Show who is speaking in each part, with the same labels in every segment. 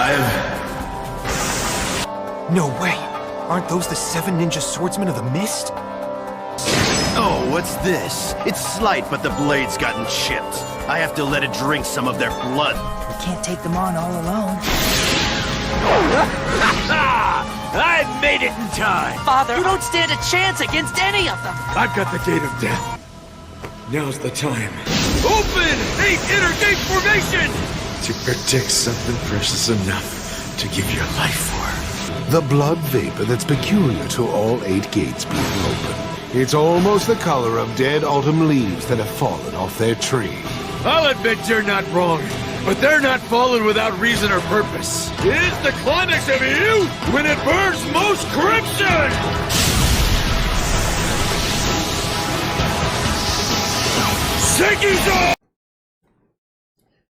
Speaker 1: Overdrive.
Speaker 2: No way! Aren't those the 7 ninja swordsmen of the mist?
Speaker 1: Oh, what's this? It's slight, but the blade's gotten chipped. I have to let it drink some of their blood.
Speaker 3: We can't take them on all alone.
Speaker 4: I made it in time!
Speaker 3: Father, you don't stand a chance against any of them!
Speaker 4: I've got the gate of death. Now's the time. Open! 8 inner gate formation! To protect something precious enough to give your life for.
Speaker 5: The blood vapor that's peculiar to all 8 gates being open. It's almost the color of dead autumn leaves that have fallen off their tree.
Speaker 4: I'll admit you're not wrong, but they're not fallen without reason or purpose. It is the climax of youth when it burns most crimson!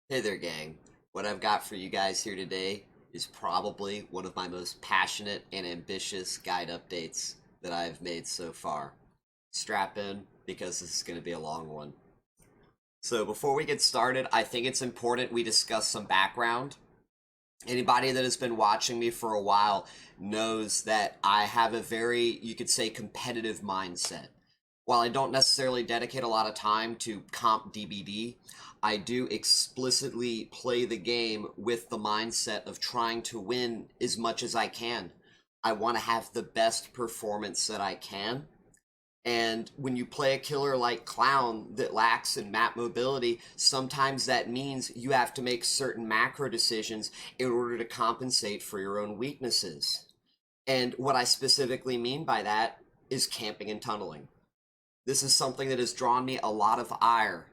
Speaker 6: Hey there, gang. What I've got for you guys here today is probably one of my most passionate and ambitious guide updates that I've made so far. Strap in, because this is going to be a long one. So before we get started, I think it's important we discuss some background. Anybody that has been watching me for a while knows that I have a very, you could say, competitive mindset. While I don't necessarily dedicate a lot of time to comp DBD, I do explicitly play the game with the mindset of trying to win as much as I can. I want to have the best performance that I can. And when you play a killer like Clown that lacks in map mobility, sometimes that means you have to make certain macro decisions in order to compensate for your own weaknesses. And what I specifically mean by that is camping and tunneling. This is something that has drawn me a lot of ire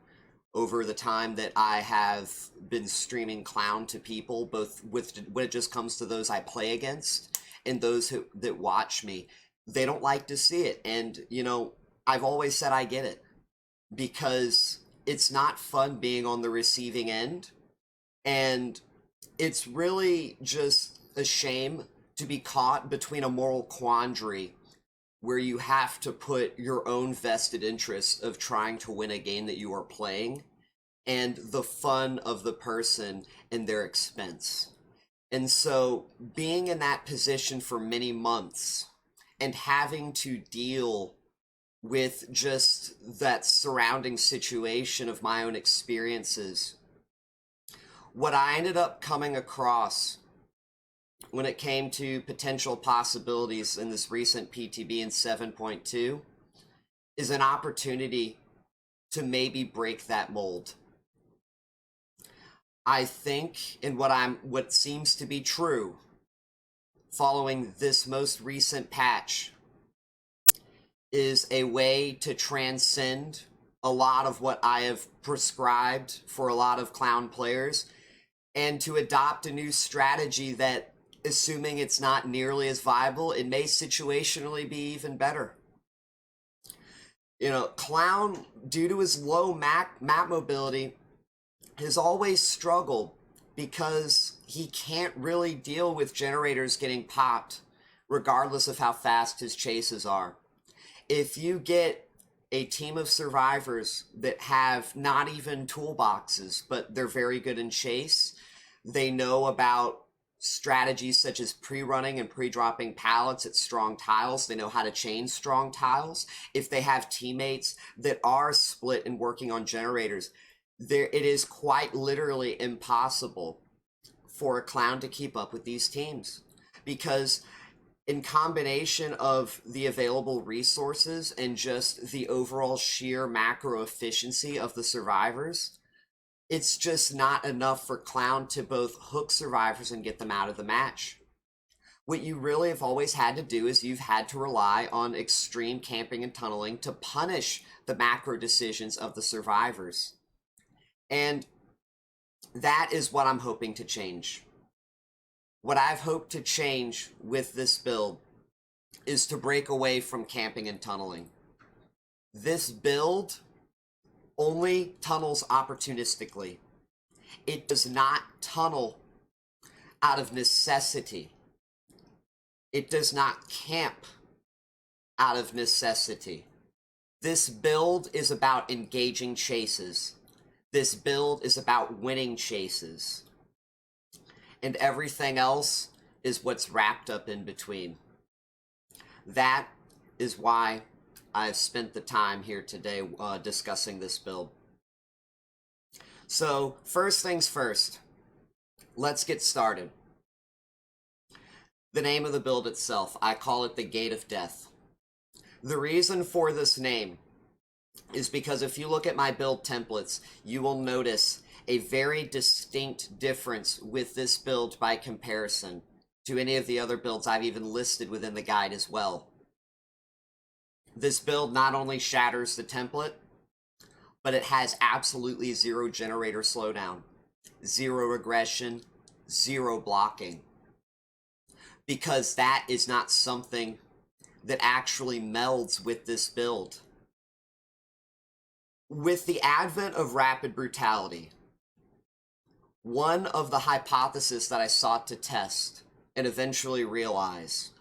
Speaker 6: over the time that I have been streaming Clown to people, both when it just comes to those I play against and those that watch me. They don't like to see it. And, you know, I've always said I get it, because it's not fun being on the receiving end. And it's really just a shame to be caught between a moral quandary where you have to put your own vested interest of trying to win a game that you are playing and the fun of the person and their expense. And so being in that position for many months and having to deal with just that surrounding situation of my own experiences, what I ended up coming across when it came to potential possibilities in this recent PTB in 7.2 is an opportunity to maybe break that mold. I think, and what seems to be true following this most recent patch, is a way to transcend a lot of what I have prescribed for a lot of Clown players and to adopt a new strategy that, assuming it's not nearly as viable, it may situationally be even better. You know, Clown, due to his low map mobility, has always struggled because he can't really deal with generators getting popped, regardless of how fast his chases are. If you get a team of survivors that have not even toolboxes, but they're very good in chase, they know about strategies such as pre-running and pre-dropping pallets at strong tiles. They know how to chain strong tiles. If they have teammates that are split and working on generators, it is quite literally impossible for a Clown to keep up with these teams, because in combination of the available resources and just the overall sheer macro efficiency of the survivors, it's just not enough for Clown to both hook survivors and get them out of the match. What you really have always had to do is you've had to rely on extreme camping and tunneling to punish the macro decisions of the survivors. And that is what I'm hoping to change. What I've hoped to change with this build is to break away from camping and tunneling. This build only tunnels opportunistically. It does not tunnel out of necessity. It does not camp out of necessity. This build is about engaging chases. This build is about winning chases. and everything else is what's wrapped up in between. That is why I've spent the time here today discussing this build. So, first things first, let's get started. The name of the build itself, I call it the Gate of Death. The reason for this name is because if you look at my build templates, you will notice a very distinct difference with this build by comparison to any of the other builds I've even listed within the guide as well. This build not only shatters the template, but it has absolutely zero generator slowdown, zero regression, zero blocking. Because that is not something that actually melds with this build. With the advent of Rapid Brutality, one of the hypotheses that I sought to test and eventually realize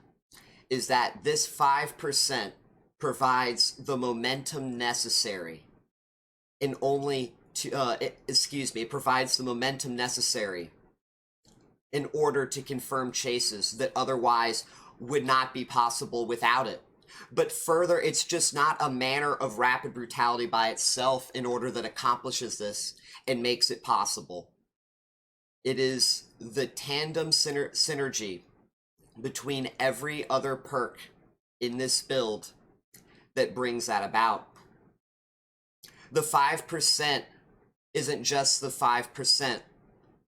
Speaker 6: is that this 5% provides the momentum necessary it provides the momentum necessary in order to confirm chases that otherwise would not be possible without it. But further, it's just not a manner of Rapid Brutality by itself in order that accomplishes this and makes it possible. It is the tandem synergy between every other perk in this build that brings that about. The 5% isn't just the 5%,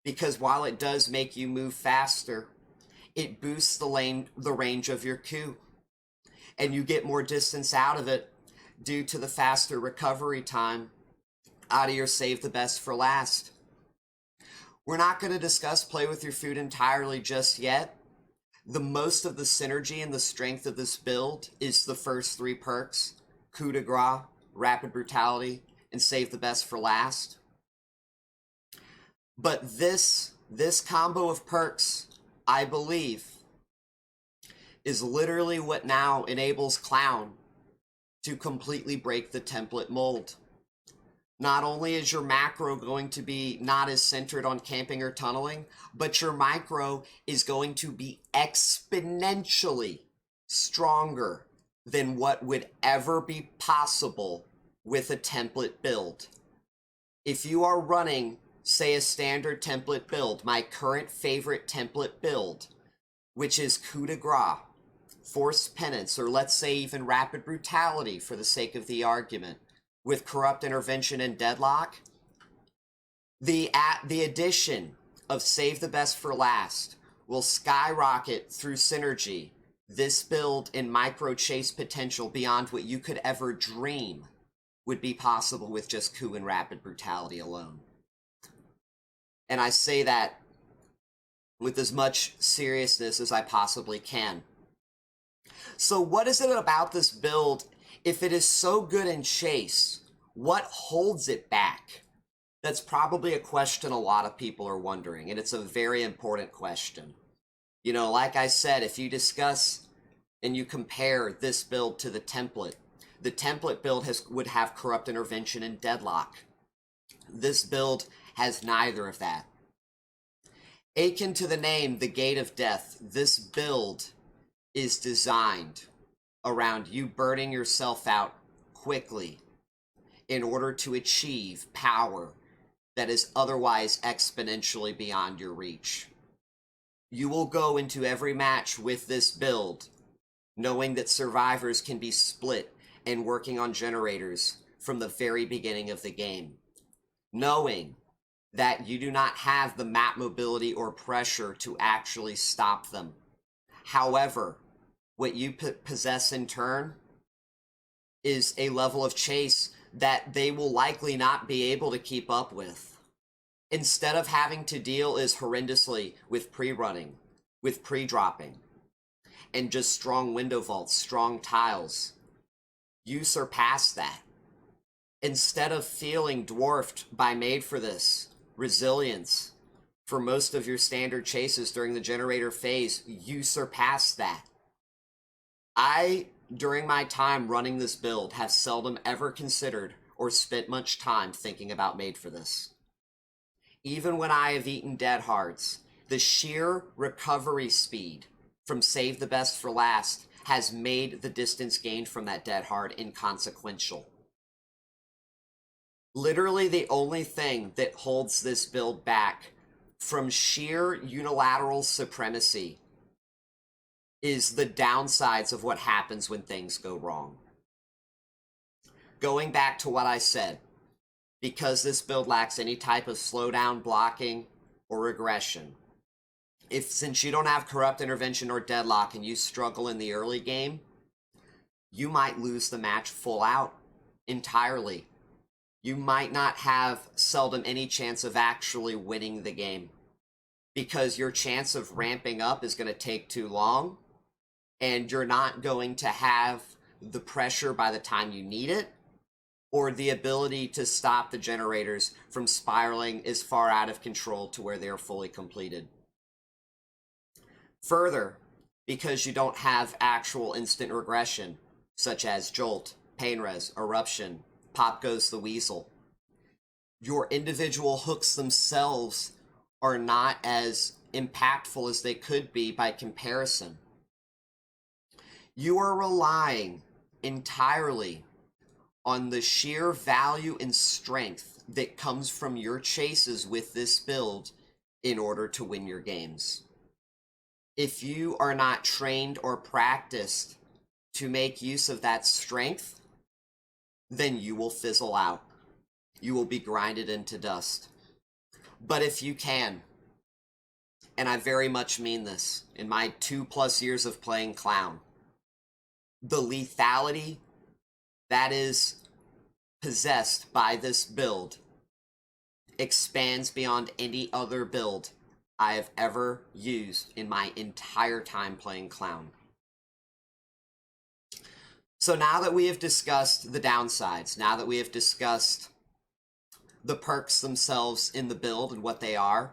Speaker 6: because while it does make you move faster, it boosts the range of your coup, and you get more distance out of it due to the faster recovery time out of your save the best for last. We're not going to discuss play with your food entirely just yet. The most of the synergy and the strength of this build is the first 3 perks, coup de grace, Rapid Brutality, and save the best for last. But this combo of perks, I believe, is literally what now enables Clown to completely break the template mold. Not only is your macro going to be not as centered on camping or tunneling, but your micro is going to be exponentially stronger than what would ever be possible with a template build. If you are running, say, a standard template build, my current favorite template build, which is coup de grace, forced penance, or let's say even Rapid Brutality for the sake of the argument, with corrupt intervention and deadlock, the addition of save the best for last will skyrocket through synergy this build in micro chase potential beyond what you could ever dream would be possible with just coup and Rapid Brutality alone. And I say that with as much seriousness as I possibly can. So what is it about this build? If it is so good in chase, what holds it back? That's probably a question a lot of people are wondering, and it's a very important question. You know, like I said, if you discuss and you compare this build to the template build would have corrupt intervention and deadlock. This build has neither of that. Akin to the name, the Gate of Death, this build is designed around you burning yourself out quickly in order to achieve power that is otherwise exponentially beyond your reach. You will go into every match with this build knowing that survivors can be split and working on generators from the very beginning of the game, knowing that you do not have the map mobility or pressure to actually stop them. However, what you possess in turn is a level of chase that they will likely not be able to keep up with. Instead of having to deal as horrendously with pre-running, with pre-dropping, and just strong window vaults, strong tiles, you surpass that. Instead of feeling dwarfed by made for this resilience for most of your standard chases during the generator phase, you surpass that. I, during my time running this build, have seldom ever considered or spent much time thinking about made for this. Even when I have eaten dead hearts The sheer recovery speed from save the best for last has made the distance gained from that dead hard inconsequential. Literally the only thing that holds this build back from sheer unilateral supremacy is the downsides of what happens when things go wrong. Going back to what I said, because this build lacks any type of slowdown, blocking, or regression, since you don't have corrupt intervention or deadlock and you struggle in the early game, you might lose the match full out entirely. You might not have seldom any chance of actually winning the game because your chance of ramping up is going to take too long and you're not going to have the pressure by the time you need it or the ability to stop the generators from spiraling as far out of control to where they are fully completed. Further, because you don't have actual instant regression, such as Jolt, Pain Res, Eruption, Pop Goes the Weasel, your individual hooks themselves are not as impactful as they could be by comparison. You are relying entirely on the sheer value and strength that comes from your chases with this build in order to win your games. If you are not trained or practiced to make use of that strength, then you will fizzle out. You will be grinded into dust. But if you can, and I very much mean this, in my 2+ years of playing Clown, the lethality that is possessed by this build expands beyond any other build I have ever used in my entire time playing Clown. So now that we have discussed the downsides, now that we have discussed the perks themselves in the build and what they are,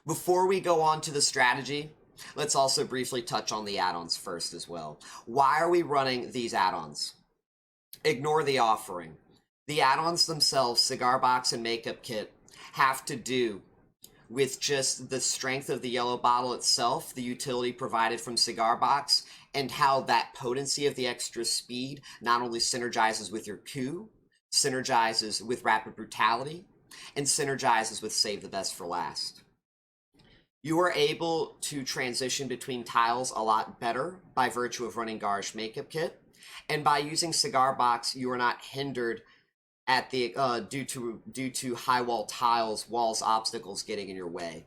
Speaker 6: before we go on to the strategy, let's also briefly touch on the add-ons first as well. Why are we running these add-ons? Ignore the offering. The add-ons themselves, Cigar Box and Makeup Kit, have to do with just the strength of the yellow bottle itself, the utility provided from Cigar Box, and how that potency of the extra speed not only synergizes with your coup, synergizes with Rapid Brutality, and synergizes with Save the Best for Last. You are able to transition between tiles a lot better by virtue of running Garage Makeup Kit, and by using Cigar Box, you are not hindered at the due to high wall tiles, walls, obstacles getting in your way.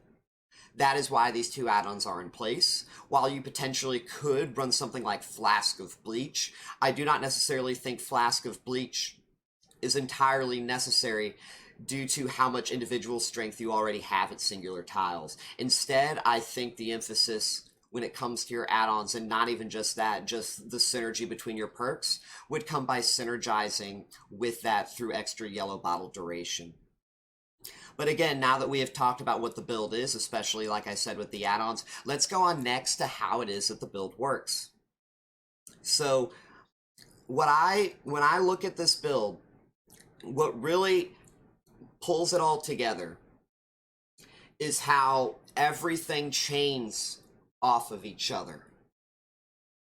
Speaker 6: That is why these two add-ons are in place. While you potentially could run something like Flask of Bleach, I do not necessarily think Flask of Bleach is entirely necessary due to how much individual strength you already have at singular tiles. Instead, I think the emphasis when it comes to your add-ons, and not even just that, just the synergy between your perks, would come by synergizing with that through extra yellow bottle duration. But again, now that we have talked about what the build is, especially like I said with the add-ons, let's go on next to how it is that the build works. So when I look at this build, what really pulls it all together is how everything chains off of each other.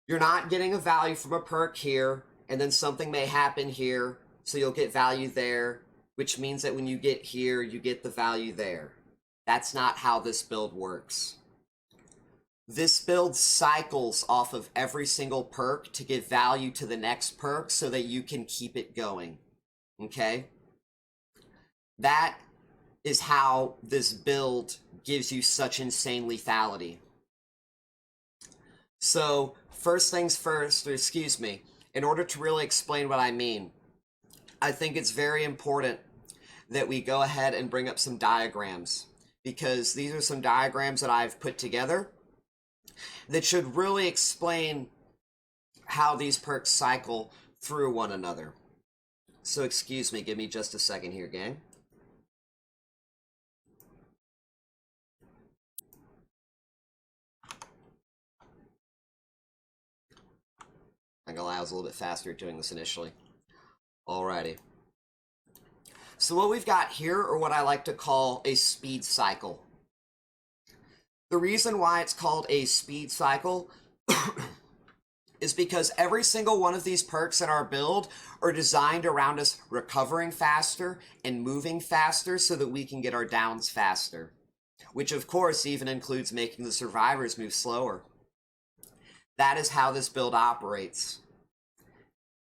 Speaker 6: You're not getting a value from a perk here, and then something may happen here, so you'll get value there, which means that when you get here, you get the value there. That's not how this build works. This build cycles off of every single perk to give value to the next perk so that you can keep it going. Okay? That is how this build gives you such insane lethality. So, first things first, or excuse me, in order to really explain what I mean, I think it's very important that we go ahead and bring up some diagrams, because these are some diagrams that I've put together that should really explain how these perks cycle through one another. So excuse me, give me just a second here, gang. I think I was a little bit faster at doing this initially. Alrighty. So what we've got here are what I like to call a speed cycle. The reason why it's called a speed cycle is because every single one of these perks in our build are designed around us recovering faster and moving faster so that we can get our downs faster. Which of course even includes making the survivors move slower. That is how this build operates.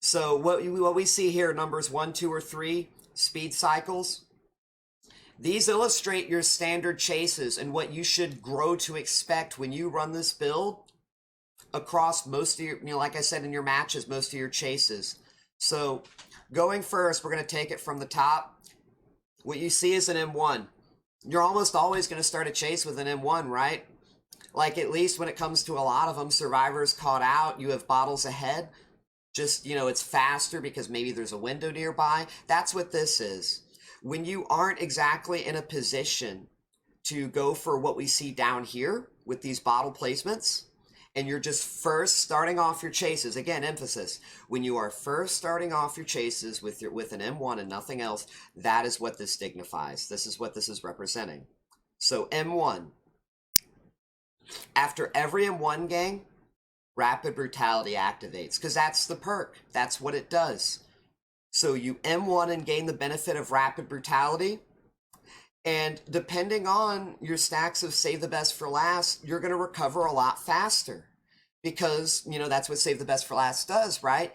Speaker 6: So what we see here, numbers 1, 2, or 3, speed cycles. These illustrate your standard chases and what you should grow to expect when you run this build across most of your, like I said, in your matches, most of your chases. So going first, we're going to take it from the top. What you see is an M1. You're almost always going to start a chase with an M1, right? Like, at least when it comes to a lot of them, survivors caught out, you have bottles ahead. Just, it's faster because maybe there's a window nearby. That's what this is. When you aren't exactly in a position to go for what we see down here with these bottle placements, and you're just first starting off your chases, again, emphasis, when you are first starting off your chases with an M1 and nothing else, that is what this signifies. This is what this is representing. So M1. After every M1 gang, Rapid Brutality activates, because that's the perk. That's what it does. So you M1 and gain the benefit of Rapid Brutality, and depending on your stacks of Save the Best for Last, you're going to recover a lot faster. Because, that's what Save the Best for Last does, right?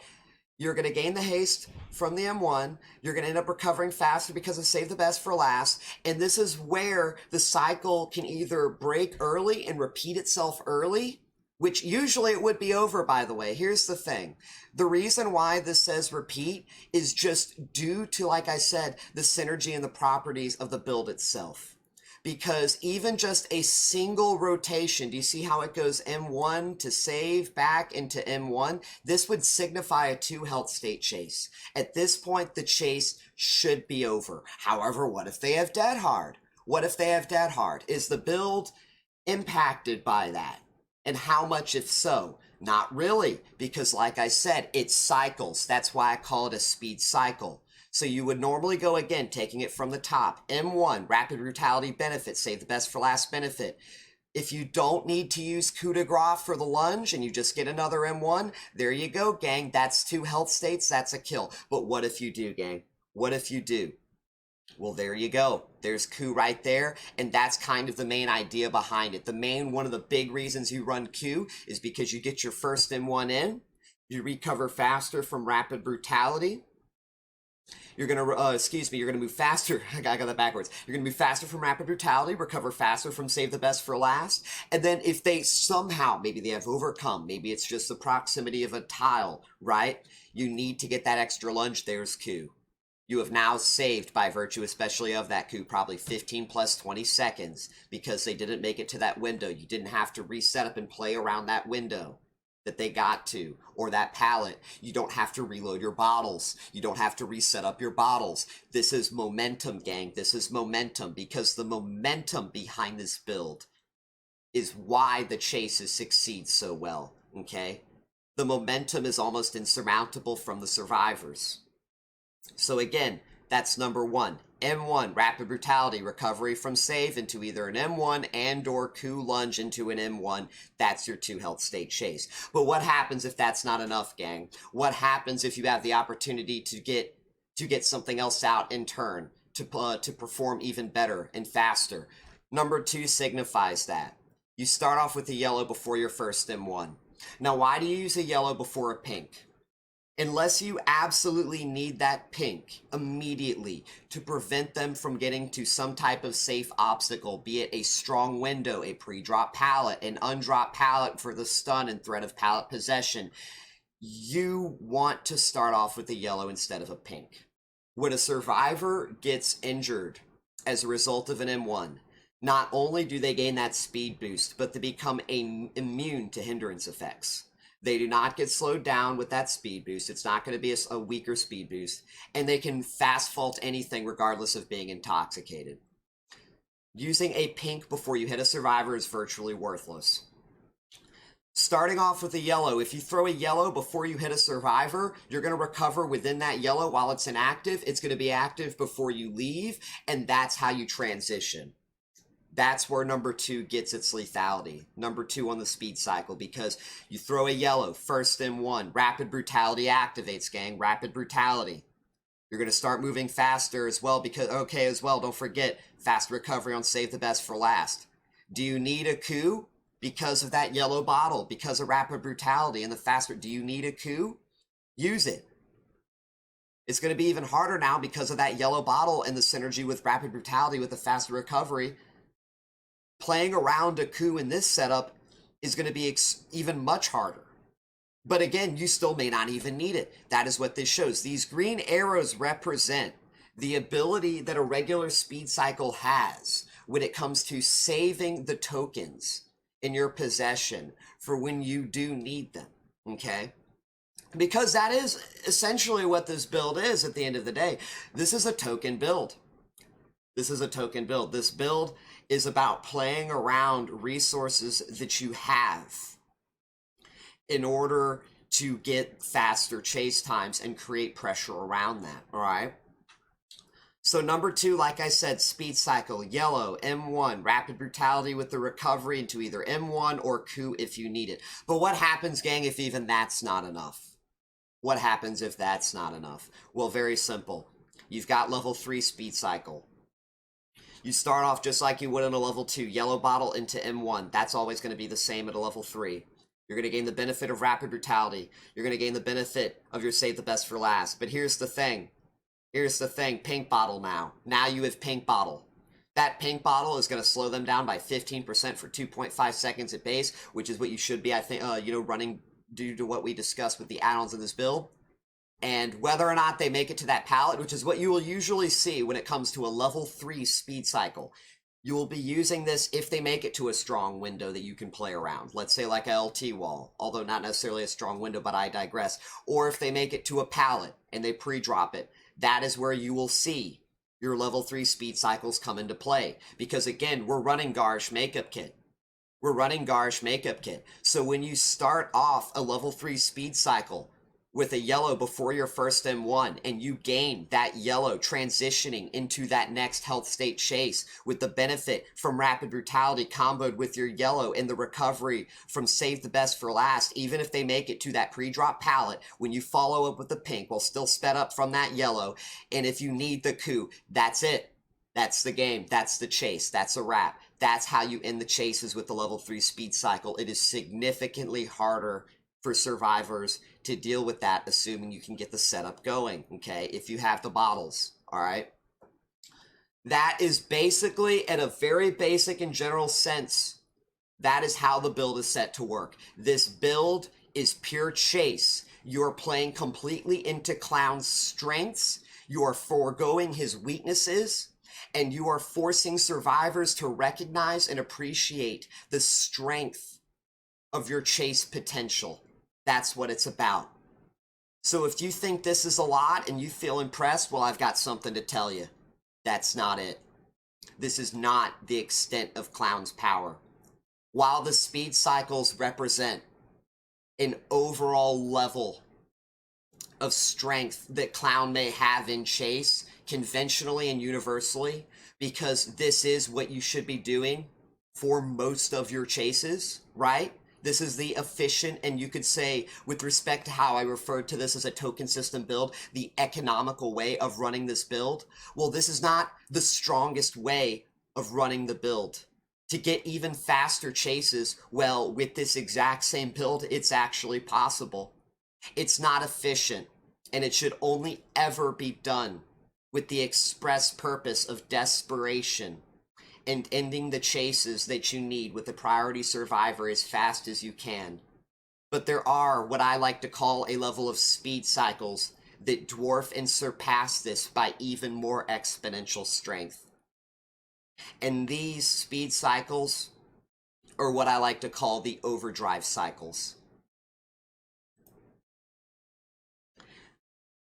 Speaker 6: You're going to gain the haste from the M1. You're going to end up recovering faster because of Save the Best for Last. And this is where the cycle can either break early and repeat itself early, which usually it would be over, by the way. Here's the thing. The reason why this says repeat is just due to, like I said, the synergy and the properties of the build itself. Because even just a single rotation, do you see how it goes M1 to save back into M1? This would signify a 2 health state chase. At this point, the chase should be over. However, what if they have dead hard? What if they have dead hard? Is the build impacted by that? And how much if so? Not really, because like I said, it cycles. That's why I call it a speed cycle. So you would normally go, again, taking it from the top. M1, Rapid Brutality benefit, Save the Best for Last benefit. If you don't need to use coup de grace for the lunge and you just get another M1, there you go, gang. That's 2 health states. That's a kill. But what if you do, gang? What if you do? Well, there you go. There's coup right there, and that's kind of the main idea behind it. One of the big reasons you run coup is because you get your first M1 in, you recover faster from Rapid Brutality. You're gonna, you're gonna move faster. I got that backwards. You're gonna move faster from Rapid Brutality, recover faster from Save the Best for Last, and then if they somehow, maybe they have overcome, maybe it's just the proximity of a tile, right? You need to get that extra lunge, there's coup. You have now saved, by virtue especially of that coup, probably 15 plus 20 seconds because they didn't make it to that window. You didn't have to reset up and play around that window that they got to, or that pallet. You don't have to reload your bottles. You don't have to reset up your bottles. This is momentum, gang. This is momentum, because the momentum behind this build is why the chases succeed so well, okay? The momentum is almost insurmountable from the survivors. So again, that's number 1. M1, Rapid Brutality, recovery from save into either an M1 and or coup lunge into an M1. That's your 2 health state chase. But what happens if that's not enough, gang? What happens if you have the opportunity to get something else out in turn, to perform even better and faster? Number 2 signifies that. You start off with a yellow before your first M1. Now, why do you use a yellow before a pink? Unless you absolutely need that pink immediately to prevent them from getting to some type of safe obstacle, be it a strong window, a pre-drop pallet, an undrop pallet for the stun and threat of pallet possession, you want to start off with a yellow instead of a pink. When a survivor gets injured as a result of an M1, not only do they gain that speed boost, but they become immune to hindrance effects. They do not get slowed down with that speed boost. It's not going to be a weaker speed boost. And they can fast fault anything regardless of being intoxicated. Using a pink before you hit a survivor is virtually worthless. Starting off with a yellow, if you throw a yellow before you hit a survivor, you're going to recover within that yellow while it's inactive. It's going to be active before you leave, and that's how you transition. That's where number 2 gets its lethality. Number 2 on the speed cycle, because you throw a yellow, first M1, Rapid Brutality activates, gang, Rapid Brutality. You're going to start moving faster as well because, okay, as well, don't forget, fast recovery on Save the Best for Last. Do you need a coup? Because of that yellow bottle, because of Rapid Brutality and the faster, do you need a coup? Use it. It's going to be even harder now because of that yellow bottle and the synergy with Rapid Brutality with the faster recovery. Playing around a coup in this setup is going to be even much harder. But again, you still may not even need it. That is what this shows. These green arrows represent the ability that a regular speed cycle has when it comes to saving the tokens in your possession for when you do need them, okay? Because that is essentially what this build is at the end of the day. This is a token build. This is a token build. This build is about playing around resources that you have in order to get faster chase times and create pressure around that, all right? So number 2, like I said, speed cycle, yellow, M1, Rapid Brutality with the recovery into either M1 or coup if you need it. But what happens, gang, if even that's not enough? What happens if that's not enough? Well, very simple. You've got level 3 speed cycle. You start off just like you would in a level 2, yellow bottle into M1. That's always going to be the same at a level 3. You're going to gain the benefit of Rapid Brutality. You're going to gain the benefit of your Save the Best for Last. But here's the thing. Here's the thing. Pink bottle now. Now you have pink bottle. That pink bottle is going to slow them down by 15% for 2.5 seconds at base, which is what you should be, I think, running due to what we discussed with the add-ons in this build. And whether or not they make it to that pallet, which is what you will usually see when it comes to a level 3 speed cycle, you will be using this if they make it to a strong window that you can play around. Let's say like a LT wall, although not necessarily a strong window, but I digress. Or if they make it to a pallet and they pre-drop it, that is where you will see your level 3 speed cycles come into play. Because again, we're running Garsh Makeup Kit. We're running Garsh Makeup Kit. So when you start off a level 3 speed cycle with a yellow before your first M1, and you gain that yellow transitioning into that next health state chase with the benefit from Rapid Brutality comboed with your yellow and the recovery from Save the Best for Last, even if they make it to that pre-drop pallet, when you follow up with the pink while still sped up from that yellow, and if you need the coup, that's it. That's the game. That's the chase. That's a wrap. That's how you end the chases with the level 3 speed cycle. It is significantly harder for survivors to deal with that, assuming you can get the setup going, okay? If you have the bottles, all right? That is basically, at a very basic and general sense, that is how the build is set to work. This build is pure chase. You're playing completely into Clown's strengths. You are foregoing his weaknesses, and you are forcing survivors to recognize and appreciate the strength of your chase potential. That's what it's about. So if you think this is a lot and you feel impressed, well, I've got something to tell you. That's not it. This is not the extent of Clown's power. While the speed cycles represent an overall level of strength that Clown may have in chase, conventionally and universally, because this is what you should be doing for most of your chases, right? This is the efficient, and you could say, with respect to how I referred to this as a token system build, the economical way of running this build. Well, this is not the strongest way of running the build. To get even faster chases, well, with this exact same build, it's actually possible. It's not efficient, and it should only ever be done with the express purpose of desperation and ending the chases that you need with the priority survivor as fast as you can. But there are what I like to call a level of speed cycles that dwarf and surpass this by even more exponential strength. And these speed cycles are what I like to call the overdrive cycles.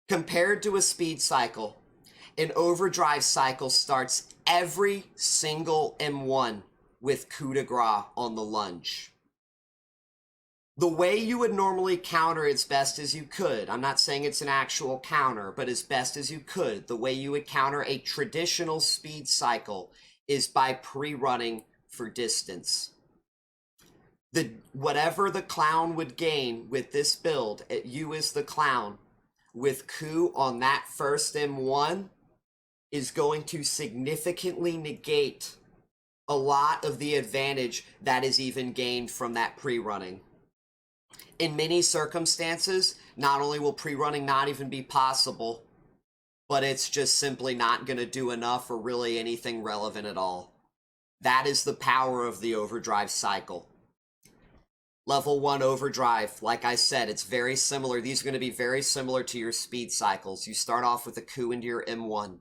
Speaker 6: Compared to a speed cycle, an overdrive cycle starts every single M1 with coup de grace on the lunge. The way you would normally counter as best as you could, I'm not saying it's an actual counter, but as best as you could, the way you would counter a traditional speed cycle is by pre-running for distance. Whatever the clown would gain with this build at you as the clown with coup on that first M1 is going to significantly negate a lot of the advantage that is even gained from that pre-running. In many circumstances, not only will pre-running not even be possible, but it's just simply not going to do enough or really anything relevant at all. That is the power of the overdrive cycle. Level 1 overdrive, like I said, it's very similar. These are going to be very similar to your speed cycles. You start off with a coup into your M1.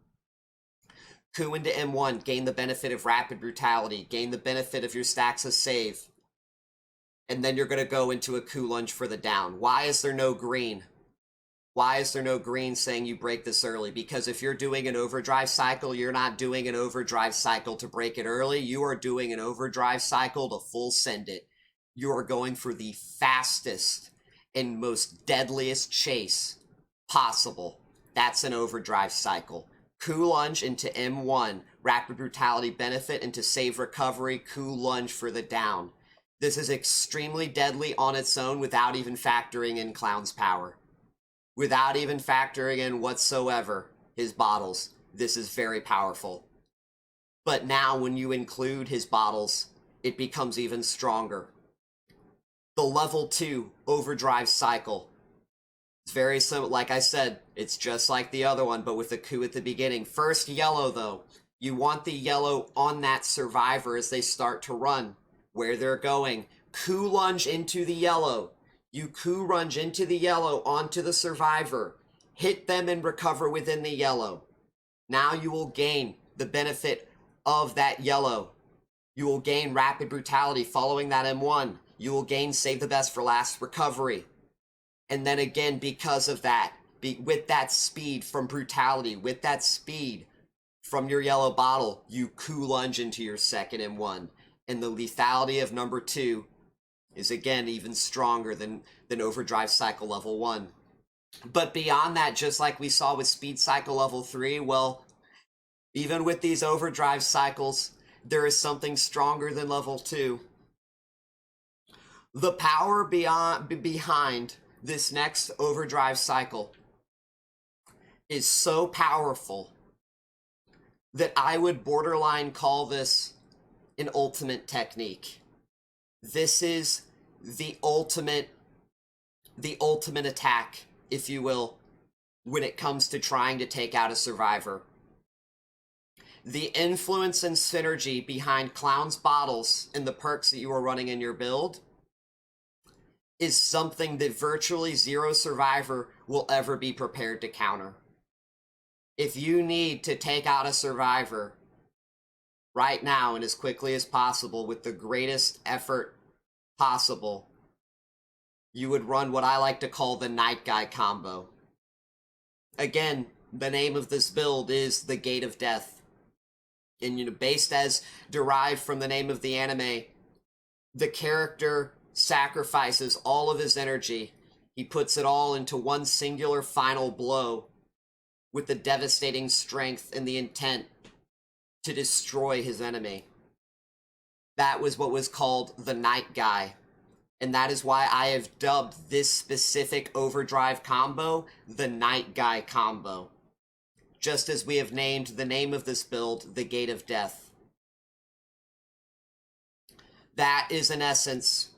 Speaker 6: Coup into M1, gain the benefit of Rapid Brutality, gain the benefit of your stacks of save. And then you're going to go into a coup lunge for the down. Why is there no green? Why is there no green saying you break this early? Because if you're doing an overdrive cycle, you're not doing an overdrive cycle to break it early. You are doing an overdrive cycle to full send it. You are going for the fastest and most deadliest chase possible. That's an overdrive cycle. Coup lunge into M1, Rapid Brutality benefit into save recovery, coup lunge for the down. This is extremely deadly on its own without even factoring in Clown's power. Without even factoring in whatsoever his bottles. This is very powerful. But now when you include his bottles, it becomes even stronger. The level 2 overdrive cycle. It's very simple. Like I said, it's just like the other one, but with a coup at the beginning. First yellow, though. You want the yellow on that survivor as they start to run. Where they're going. Coup lunge into the yellow. You coup lunge into the yellow onto the survivor. Hit them and recover within the yellow. Now you will gain the benefit of that yellow. You will gain Rapid Brutality following that M1. You will gain Save the Best for Last recovery. And then again, because of that, with that speed from Brutality, with that speed from your yellow bottle, you coup lunge into your second M1. And the lethality of number 2 is again even stronger than overdrive cycle level 1. But beyond that, just like we saw with speed cycle level 3, well, even with these overdrive cycles, there is something stronger than level 2. The power behind this next overdrive cycle is so powerful that I would borderline call this an ultimate technique. This is the ultimate attack, if you will, when it comes to trying to take out a survivor. The influence and synergy behind Clown's bottles and the perks that you are running in your build is something that virtually zero survivor will ever be prepared to counter. If you need to take out a survivor right now and as quickly as possible with the greatest effort possible, you would run what I like to call the Night Guy combo. Again, the name of this build is the Gate of Death. And based as derived from the name of the anime, the character sacrifices all of his energy. He puts it all into one singular final blow with the devastating strength and the intent to destroy his enemy. That was what was called the Night Guy. And that is why I have dubbed this specific overdrive combo the Night Guy combo. Just as we have named the name of this build the Gate of Death. That is in essence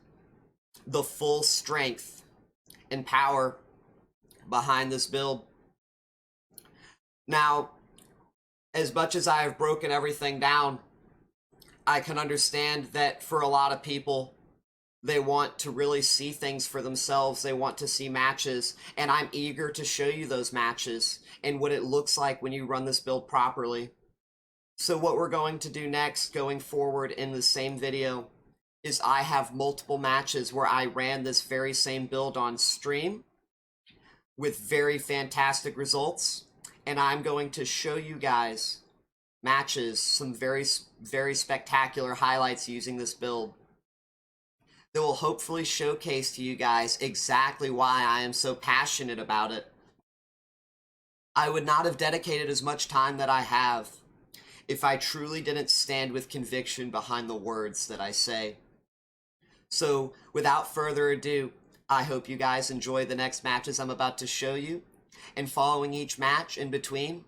Speaker 6: the full strength and power behind this build. Now, as much as I have broken everything down, I can understand that for a lot of people, they want to really see things for themselves. They want to see matches, and I'm eager to show you those matches and what it looks like when you run this build properly. So what we're going to do next, going forward in the same video, is I have multiple matches where I ran this very same build on stream with very fantastic results, and I'm going to show you guys matches, some very spectacular highlights using this build that will hopefully showcase to you guys exactly why I am so passionate about it. I would not have dedicated as much time that I have if I truly didn't stand with conviction behind the words that I say. So, without further ado, I hope you guys enjoy the next matches I'm about to show you, and following each match in between,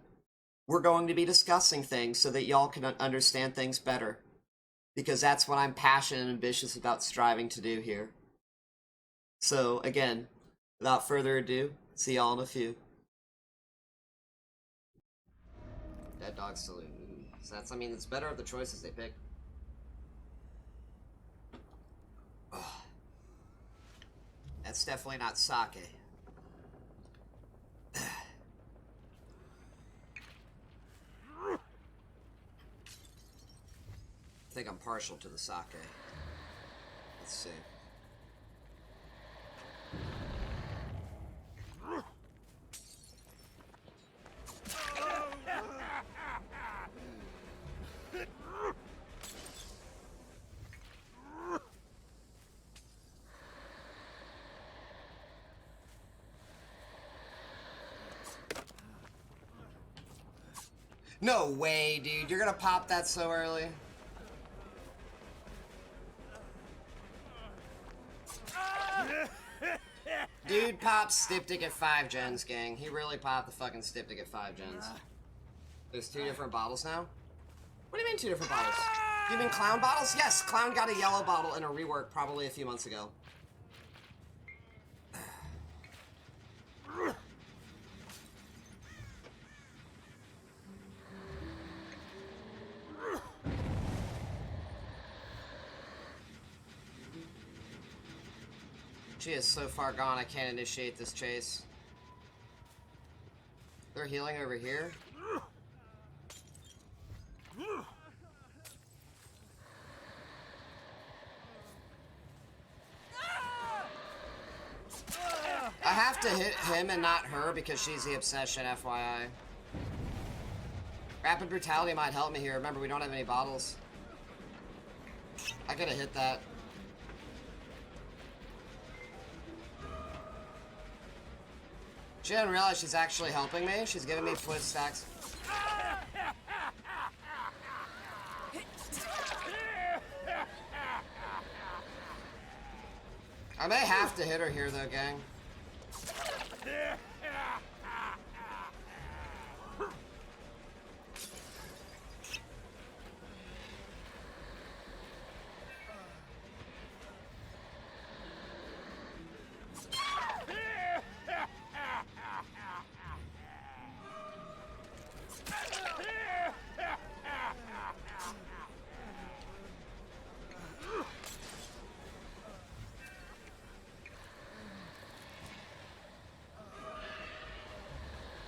Speaker 6: we're going to be discussing things so that y'all can understand things better, because that's what I'm passionate and ambitious about striving to do here. So, again, without further ado, see y'all in a few. Dead Dawg Saloon. So that's, I mean, it's better of the choices they pick. Oh. That's definitely not sake. I think I'm partial to the sake. Let's see. No way, dude. You're gonna pop that so early? Dude pops Styptic at 5 gens, gang. He really popped the fucking Styptic at 5 gens. There's 2 different bottles now? What do you mean 2 different bottles? You mean Clown bottles? Yes, Clown got a yellow bottle in a rework probably a few months ago. She is so far gone, I can't initiate this chase. They're healing over here. I have to hit him and not her because she's the obsession, FYI. Rapid Brutality might help me here. Remember, we don't have any bottles. I could have hit that. She didn't realize she's actually helping me. She's giving me twist stacks. I may have to hit her here though, gang.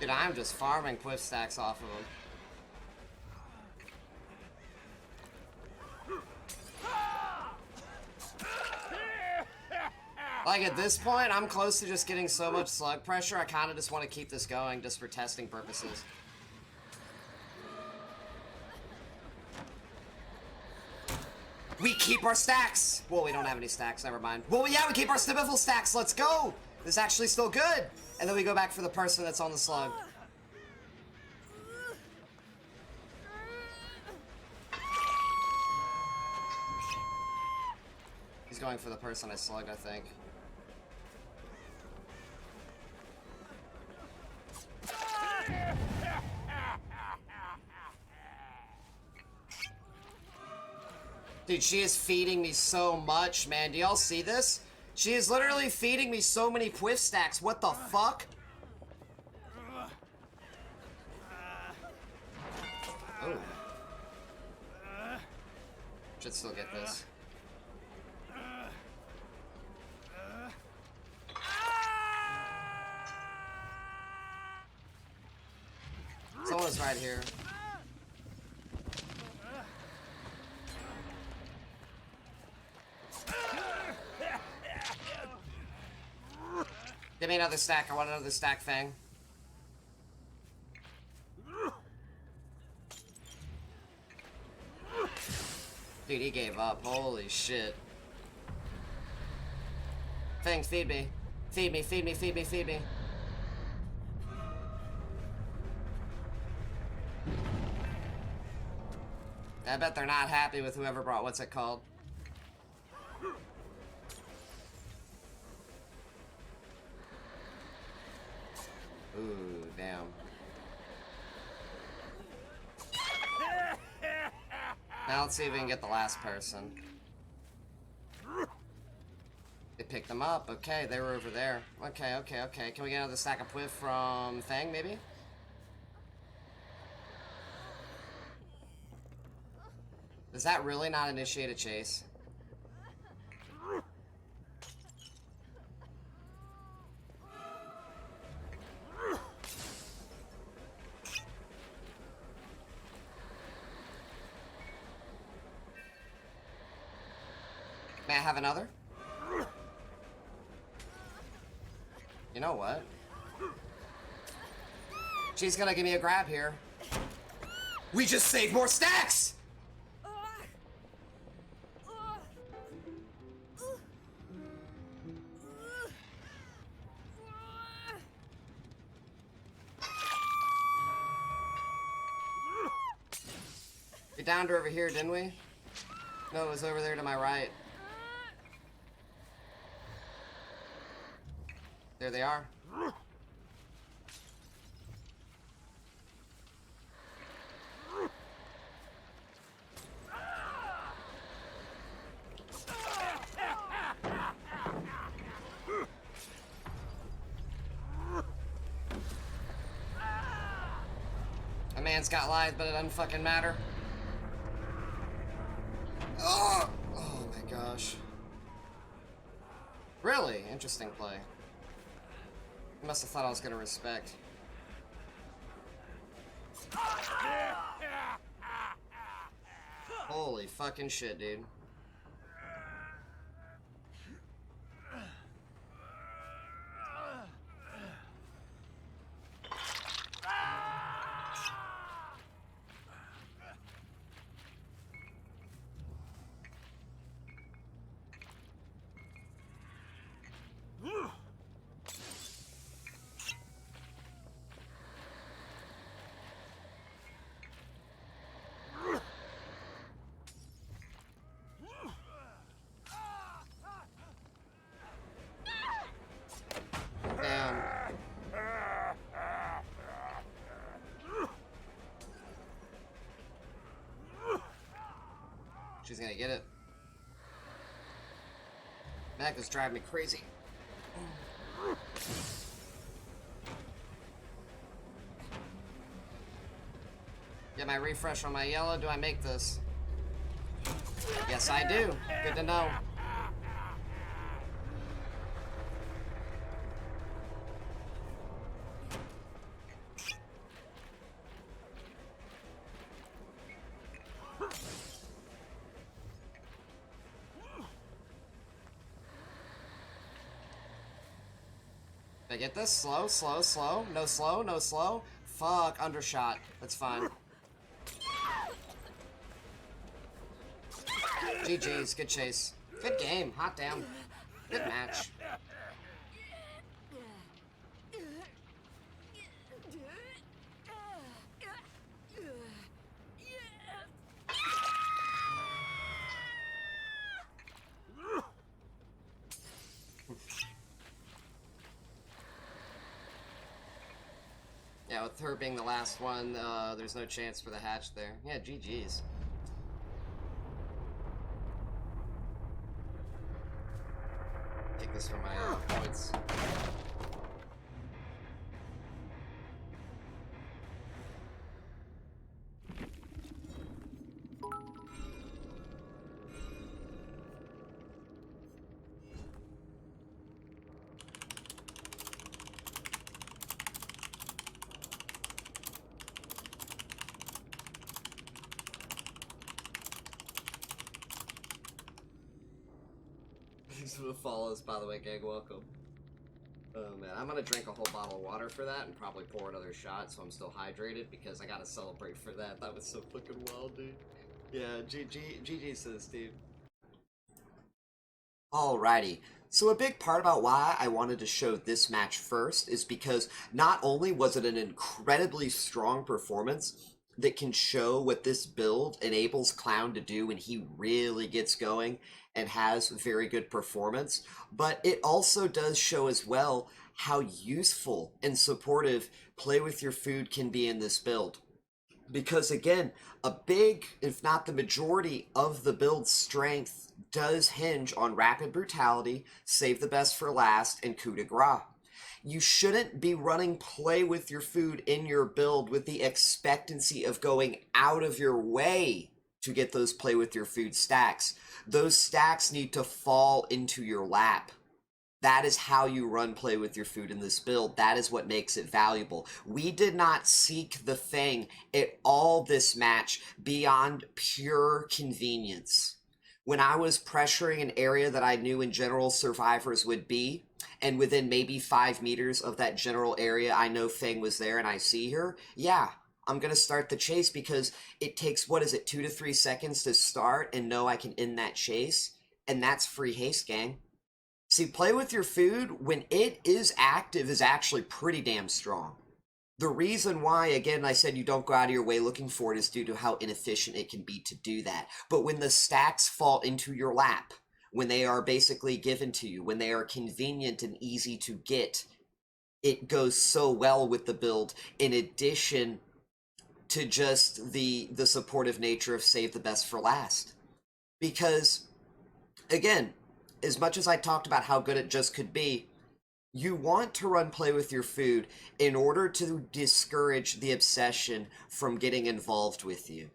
Speaker 6: Dude, I'm just farming quiff stacks off of him. Like, at this point, I'm close to just getting so much slug pressure, I kind of just want to keep this going just for testing purposes. We keep our stacks! Well, we don't have any stacks, never mind. Well, yeah, we keep our Stibiffle stacks, let's go! This is actually still good! And then we go back for the person that's on the slug. He's going for the person I slugged, I think. Dude, she is feeding me so much, man. Do y'all see this? She is literally feeding me so many quiff stacks. What the fuck? Oh. Should still get this. Someone's right here. Give me another stack. I want another stack, Fang. Dude, he gave up. Holy shit. Fang, feed me. Feed me, feed me, feed me, feed me. I bet they're not happy with whoever brought, what's it called? Ooh, damn. Now let's see if we can get the last person. They picked them up. Okay, they were over there. Okay, okay, okay. Can we get another stack of Pwiff from Fang, maybe? Does that really not initiate a chase? May I have another? You know what? She's gonna give me a grab here. We just saved more stacks! We downed her over here, didn't we? No, it was over there to my right. There they are. A man's got Lithe, but it doesn't fucking matter. Oh! Oh my gosh. Really? Interesting play. I must have thought I was gonna respect. Holy fucking shit, dude. Damn. She's gonna get it. That is driving me crazy. Get my refresh on my yellow. Do I make this? Yes, I do. Good to know. Did I get this? Slow, slow, slow. No slow, no slow. Fuck, undershot. That's fine. GG's, good chase. Good game, hot damn. Good match. Yeah, with her being the last one, there's no chance for the hatch there. Yeah, GG's. Take this for my points. Thanks for the follows, by the way, gang. Welcome. Oh man, I'm gonna drink a whole bottle of water for that and probably pour another shot so I'm still hydrated because I gotta celebrate for that. That was so fucking wild, dude. Yeah, GG says, dude. Alrighty. So a big part about why I wanted to show this match first is because not only was it an incredibly strong performance, that can show what this build enables Clown to do when he really gets going and has very good performance, but it also does show as well how useful and supportive play with your food can be in this build. Because again, a big, if not the majority of the build's strength does hinge on Rapid Brutality, Save the Best for Last, and Coup de Grace. You shouldn't be running play with your food in your build with the expectancy of going out of your way to get those play with your food stacks. Those stacks need to fall into your lap. That is how you run play with your food in this build. That is what makes it valuable. We did not seek the thing at all this match beyond pure convenience. When I was pressuring an area that I knew in general survivors would be, and within maybe 5 meters of that general area I know Fang was there and I see her, yeah, I'm going to start the chase because it takes, 2 to 3 seconds to start and know I can end that chase, and that's free haste, gang. See, play with your food, when it is active, is actually pretty damn strong. The reason why, again, I said you don't go out of your way looking for it is due to how inefficient it can be to do that. But when the stacks fall into your lap, when they are basically given to you, when they are convenient and easy to get, it goes so well with the build, in addition to just the supportive nature of Save the Best for Last. Because, again, as much as I talked about how good it just could be, you want to run play with your food in order to discourage the obsession from getting involved with you.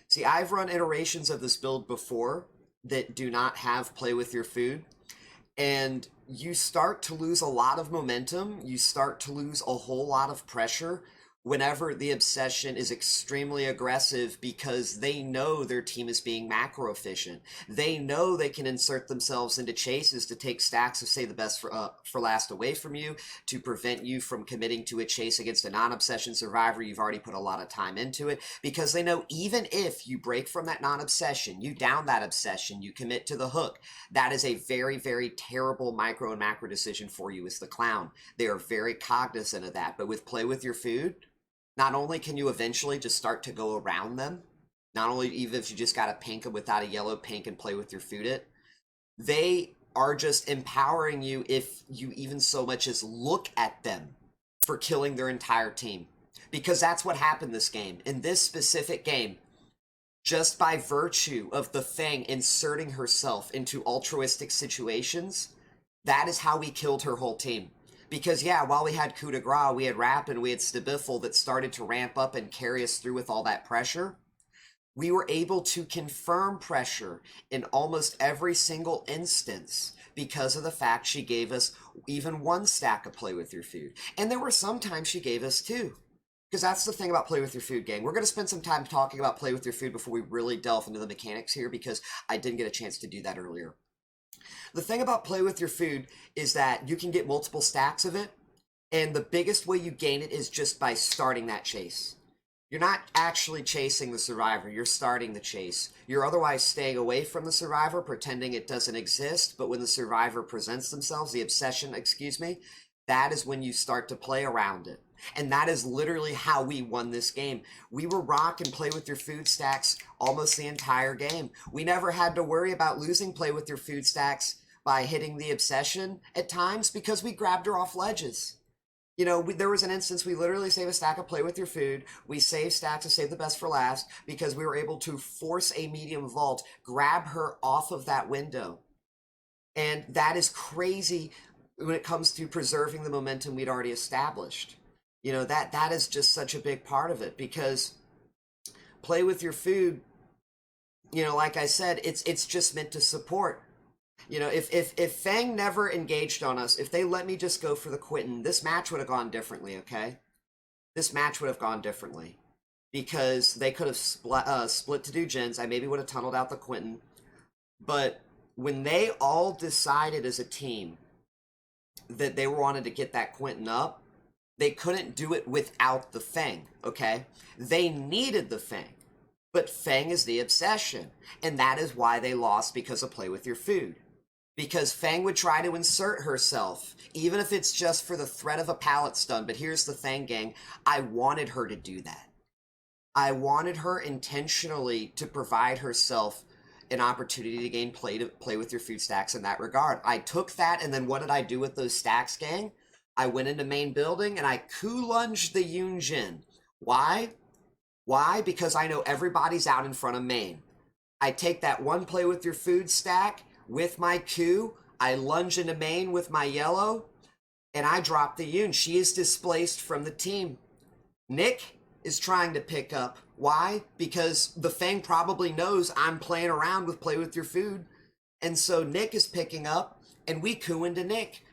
Speaker 6: See, I've run iterations of this build before that do not have play with your food, and you start to lose a lot of momentum, you start to lose a whole lot of pressure whenever the obsession is extremely aggressive, because they know their team is being macro efficient. They know they can insert themselves into chases to take stacks of Save the Best for Last away from you, to prevent you from committing to a chase against a non-obsession survivor. You've already put a lot of time into it, because they know even if you break from that non-obsession, you down that obsession, you commit to the hook, that is a very, very terrible micro and macro decision for you as the Clown. They are very cognizant of that. But with play with your food, not only can you eventually just start to go around them, not only even if you just got to pink them without a yellow pink and play with your food it, they are just empowering you if you even so much as look at them for killing their entire team. Because that's what happened this game. In this specific game, just by virtue of the Fang inserting herself into altruistic situations, that is how we killed her whole team. Because, yeah, while we had Coup de Grace, we had Rapid, we had Stabiffle that started to ramp up and carry us through with all that pressure, we were able to confirm pressure in almost every single instance because of the fact she gave us even 1 stack of play with your food. And there were some times she gave us 2. Because that's the thing about play with your food, gang. We're going to spend some time talking about play with your food before we really delve into the mechanics here, because I didn't get a chance to do that earlier. The thing about play with your food is that you can get multiple stacks of it, and the biggest way you gain it is just by starting that chase. You're not actually chasing the survivor, you're starting the chase. You're otherwise staying away from the survivor, pretending it doesn't exist, but when the survivor presents themselves, the obsession, excuse me, that is when you start to play around it. And that is literally how we won this game. We were rock and play with your food stacks almost the entire game. We never had to worry about losing play with your food stacks by hitting the obsession at times, because we grabbed her off ledges. You know, there was an instance we literally saved a stack of play with your food. We saved stacks to Save the Best for Last because we were able to force a medium vault, grab her off of that window. And that is crazy when it comes to preserving the momentum we'd already established. You know, that is just such a big part of it, because play with your food, you know, like I said, it's just meant to support. You know, if Fang never engaged on us, if they let me just go for the Quentin, this match would have gone differently, okay? This match would have gone differently. Because they could have split to do gens. I maybe would have tunneled out the Quentin. But when they all decided as a team that they wanted to get that Quentin up, they couldn't do it without the Fang, okay? They needed the Fang. But Fang is the obsession. And that is why they lost, because of play with your food. Because Fang would try to insert herself, even if it's just for the threat of a pallet stun. But here's the thing, gang. I wanted her to do that. I wanted her intentionally to provide herself an opportunity to gain play with your food stacks in that regard. I took that, and then what did I do with those stacks, gang? I went into main building and I coup lunged the Yunjin. Why? Why? Because I know everybody's out in front of main. I take that one play with your food stack with my coup, I lunge into main with my yellow, and I drop the Yun. She is displaced from the team. Nick is trying to pick up. Why? Because the Fang probably knows I'm playing around with play with your food. And so Nick is picking up, and we coup into Nick.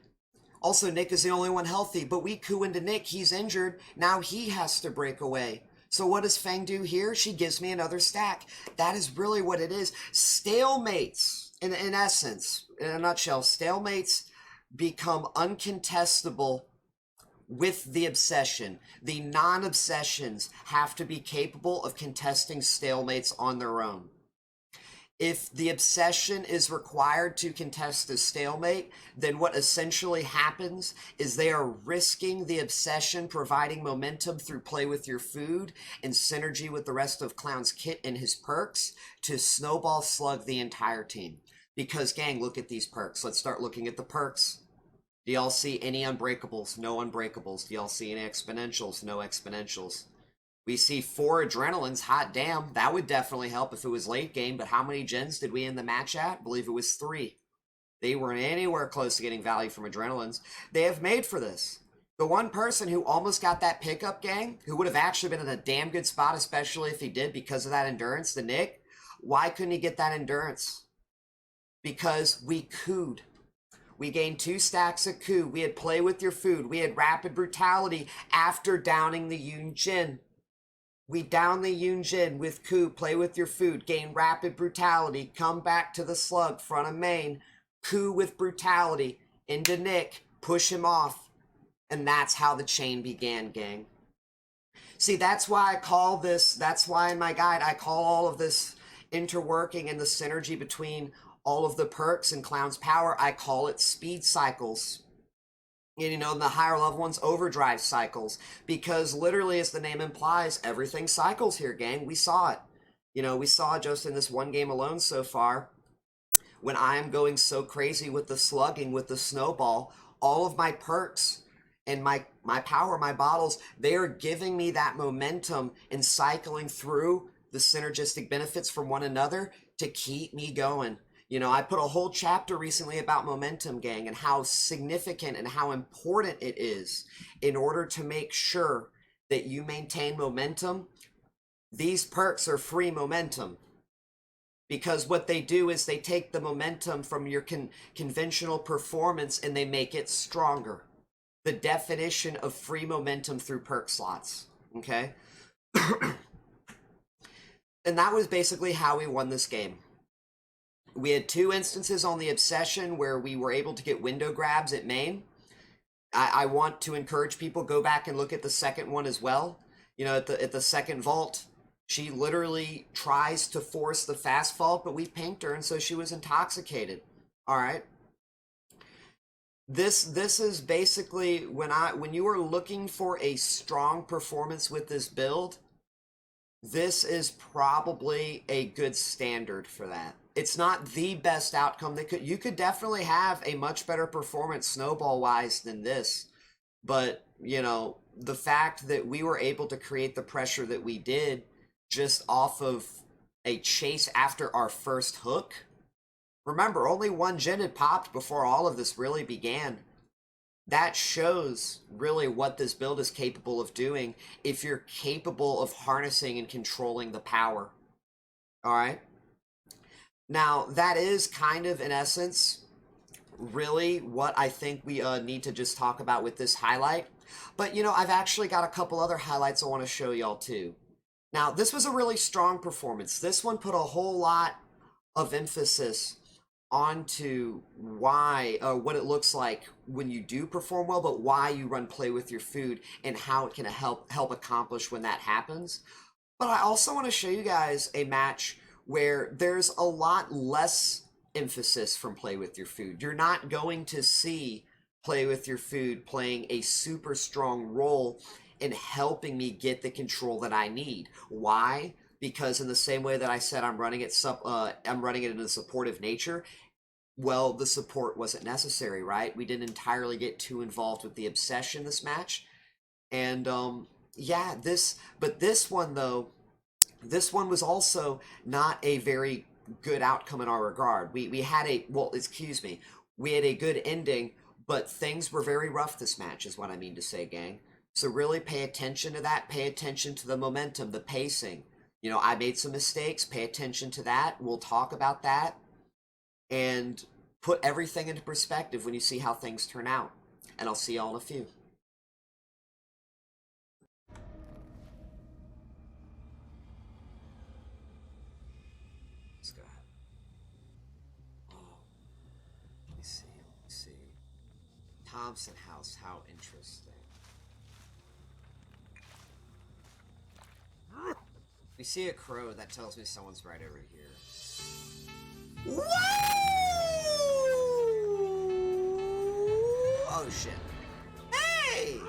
Speaker 6: Also, Nick is the only one healthy, but we coup into Nick. He's injured. Now he has to break away. So what does Fang do here? She gives me another stack. That is really what it is. Stalemates, in essence, in a nutshell, stalemates become uncontestable with the obsession. The non-obsessions have to be capable of contesting stalemates on their own. If the obsession is required to contest a stalemate, then what essentially happens is they are risking the obsession providing momentum through play with your food and synergy with the rest of Clown's kit and his perks to snowball slug the entire team. Because, gang, look at these perks. Let's start looking at the perks. Do y'all see any unbreakables? No unbreakables. Do y'all see any exponentials? No exponentials. We see 4 adrenalines. Hot damn. That would definitely help if it was late game, but how many gens did we end the match at? I believe it was 3. They weren't anywhere close to getting value from adrenalines. They have made for this. The one person who almost got that pickup, gang, who would have actually been in a damn good spot, especially if he did because of that endurance, the Nick, why couldn't he get that endurance? Because we cooed. We gained 2 stacks of coup. We had play with your food. We had rapid brutality after downing the Yunjin. We down the Yunjin with coup, play with your food, gain rapid brutality, come back to the slug, front of main, coup with brutality, into Nick, push him off. And that's how the chain began, gang. See, that's why I call this, that's why in my guide, I call all of this interworking and the synergy between all of the perks and Clown's power, I call it speed cycles. You know, the higher level ones, overdrive cycles, because literally, as the name implies, everything cycles here, gang. We saw it. You know, we saw it just in this one game alone so far. When I am going so crazy with the slugging, with the snowball, all of my perks and my power, my bottles, they are giving me that momentum and cycling through the synergistic benefits from one another to keep me going. You know, I put a whole chapter recently about momentum, gang, and how significant and how important it is in order to make sure that you maintain momentum. These perks are free momentum, because what they do is they take the momentum from your conventional performance and they make it stronger. The definition of free momentum through perk slots, okay? And that was basically how we won this game. We had 2 instances on the obsession where we were able to get window grabs at main. I want to encourage people, go back and look at the second one as well. You know, at the second vault, she literally tries to force the fast vault, but we pinked her, and so she was intoxicated. All right. This is basically when you are looking for a strong performance with this build, this is probably a good standard for that. It's not the best outcome. You could definitely have a much better performance snowball wise than this, but you know, the fact that we were able to create the pressure that we did just off of a chase after our first hook. Remember, only 1 gen had popped before all of this really began. That shows really what this build is capable of doing if you're capable of harnessing and controlling the power. All right. Now, that is kind of, in essence, really what I think we need to just talk about with this highlight. But, you know, I've actually got a couple other highlights I want to show y'all too. Now, this was a really strong performance. This one put a whole lot of emphasis onto why, what it looks like when you do perform well, but why you run play with your food and how it can help accomplish when that happens. But I also want to show you guys a match where there's a lot less emphasis from play with your food. You're not going to see play with your food playing a super strong role in helping me get the control that I need. Why? Because in the same way that I said I'm running it in a supportive nature, well, the support wasn't necessary, right? We didn't entirely get too involved with the obsession this match. And yeah, this one though, this one was also not a very good outcome in our regard. We had a, well, excuse me, we had a good ending, but things were very rough this match is what I mean to say, gang. So really pay attention to that. Pay attention to the momentum, the pacing. You know, I made some mistakes. Pay attention to that. We'll talk about that. And put everything into perspective when you see how things turn out. And I'll see y'all in a few. Let's go. Oh, let me see. Thompson house, how interesting. We see a crow, that tells me someone's right over here. Whoa! Oh shit. Hey!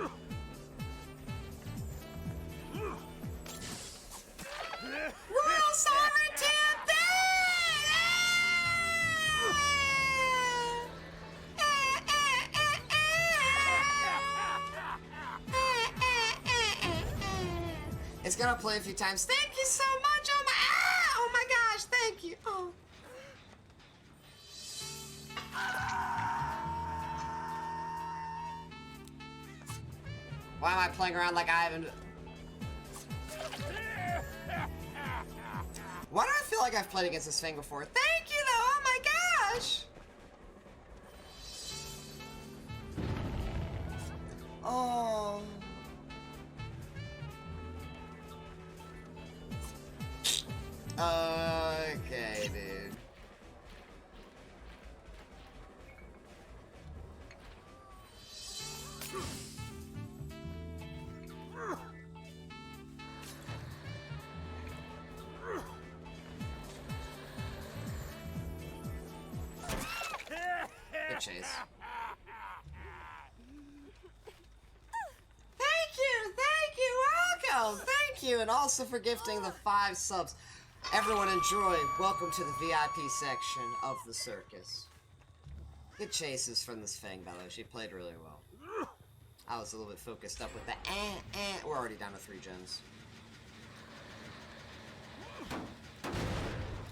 Speaker 6: Royal Sovereignty of It's gonna play a few times. Thank you so much. Oh my gosh, thank you. Oh. Why am I playing around like I haven't? Why do I feel like I've played against this thing before? Thank you though. Oh my gosh. Oh. Okay, dude. Good chase. Thank you, welcome, thank you, and also for gifting the 5 subs. Everyone enjoy. Welcome to the VIP section of the circus. Good chases from this Fang Bellow. She played really well. I was a little bit focused up with the We're already down to 3 gens.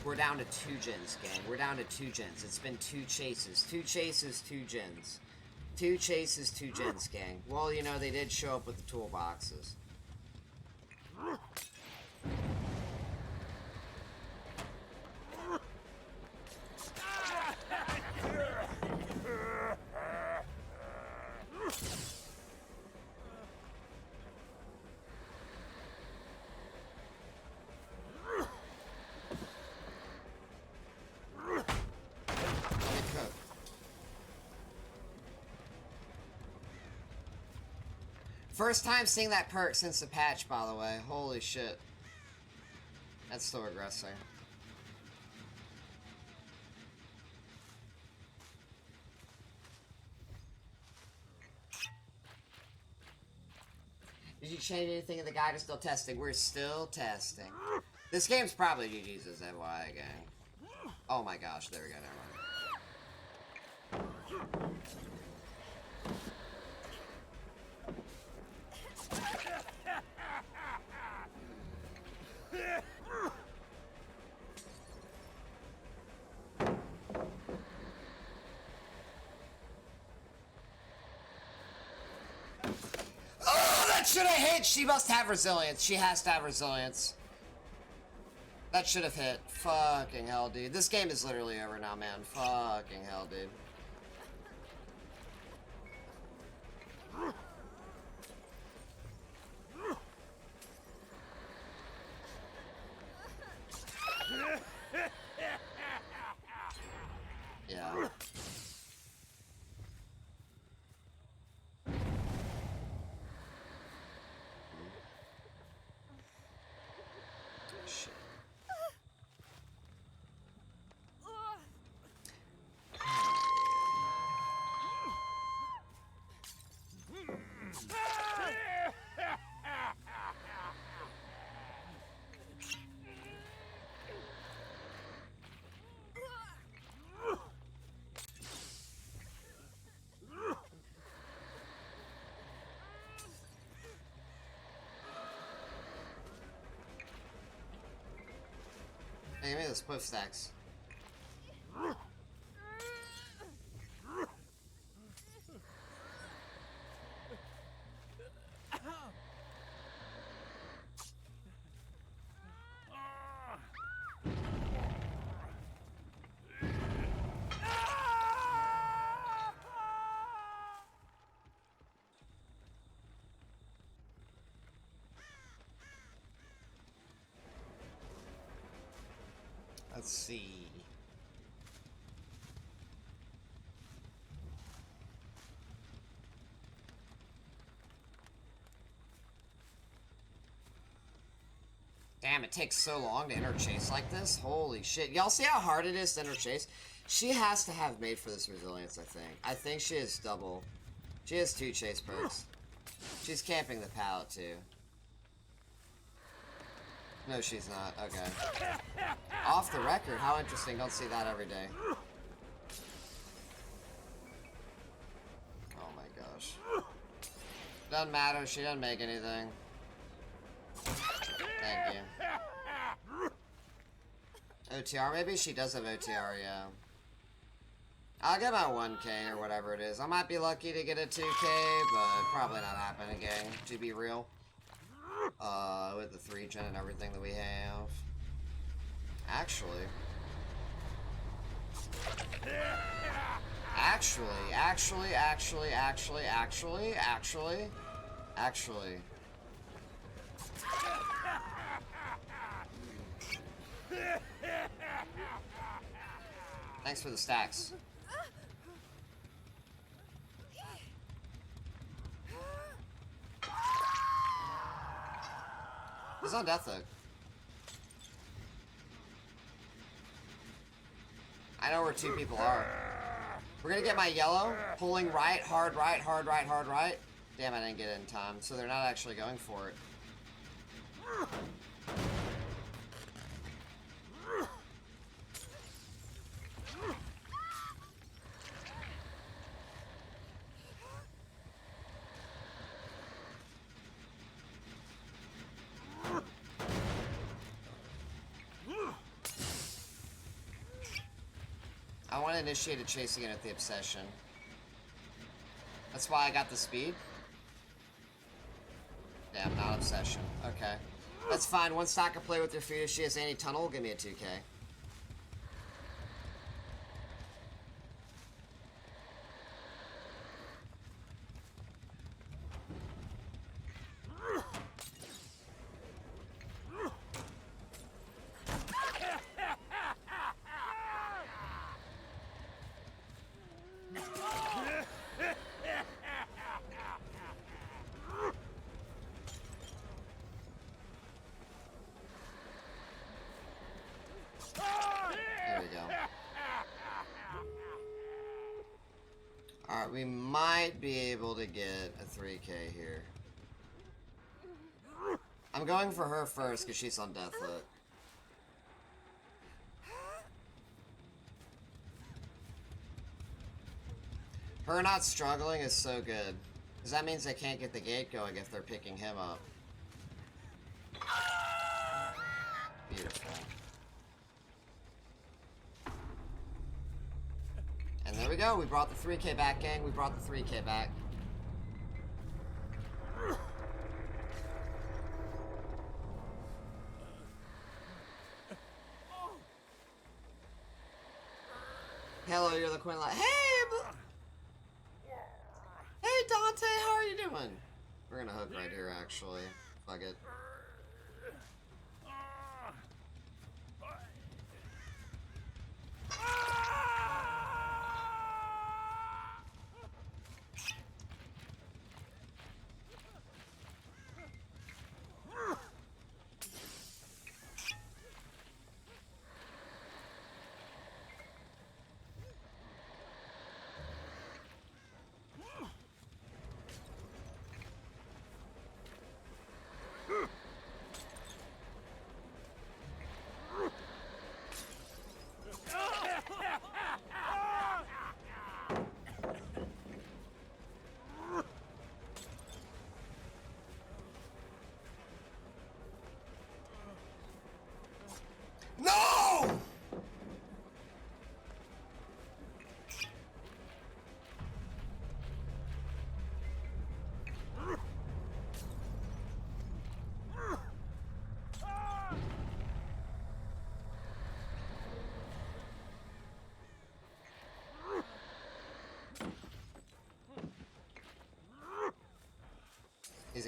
Speaker 6: We're down to 2 gens, gang. We're down to 2 gens. It's been 2 chases. 2 chases, 2 gens. 2 chases, 2 gens, gang. Well, you know, they did show up with the toolboxes. First time seeing that perk since the patch, by the way. Holy shit. That's still regressing. Did you change anything in the guide or still testing? We're still testing. This game's probably GG's as FYI, gang. Oh my gosh, there we go, never mind. Oh, that should have hit! She must have resilience. She has to have resilience. That should have hit. Fucking hell, dude. This game is literally over now, man. Fucking hell, dude. Yeah. Shit. Hey, give me those post stacks. Let's see. Damn, it takes so long to enter chase like this. Holy shit. Y'all see how hard it is to enter chase? She has to have made for this resilience, I think. I think she is double. She has 2 chase perks. She's camping the pallet, too. No, she's not. Okay. Off the record. How interesting. Don't see that every day. Oh my gosh. Doesn't matter. She doesn't make anything. Thank you. OTR? Maybe she does have OTR, yeah. I'll get my 1k or whatever it is. I might be lucky to get a 2k, but probably not happen again, to be real. With the 3-gen and everything that we have. Actually, thanks for the stacks. He's on death hook. I know where 2 people are. We're gonna get my yellow, pulling right, hard right, hard right, hard right. Damn, I didn't get it in time, so they're not actually going for it. I want to initiate a chase again at the obsession. That's why I got the speed. Damn, not obsession. Okay. That's fine. One stock can play with your feet. If she has any tunnel, give me a 2k. Alright, we might be able to get a 3k here. I'm going for her first because she's on death lit. Her not struggling is so good. Because that means they can't get the gate going if they're picking him up. Beautiful. And there we go. We brought the 3k back, gang. We brought the 3k back. Hello, you're the queen. Hey, Dante, how are you doing? We're gonna hook right here, actually. Fuck it.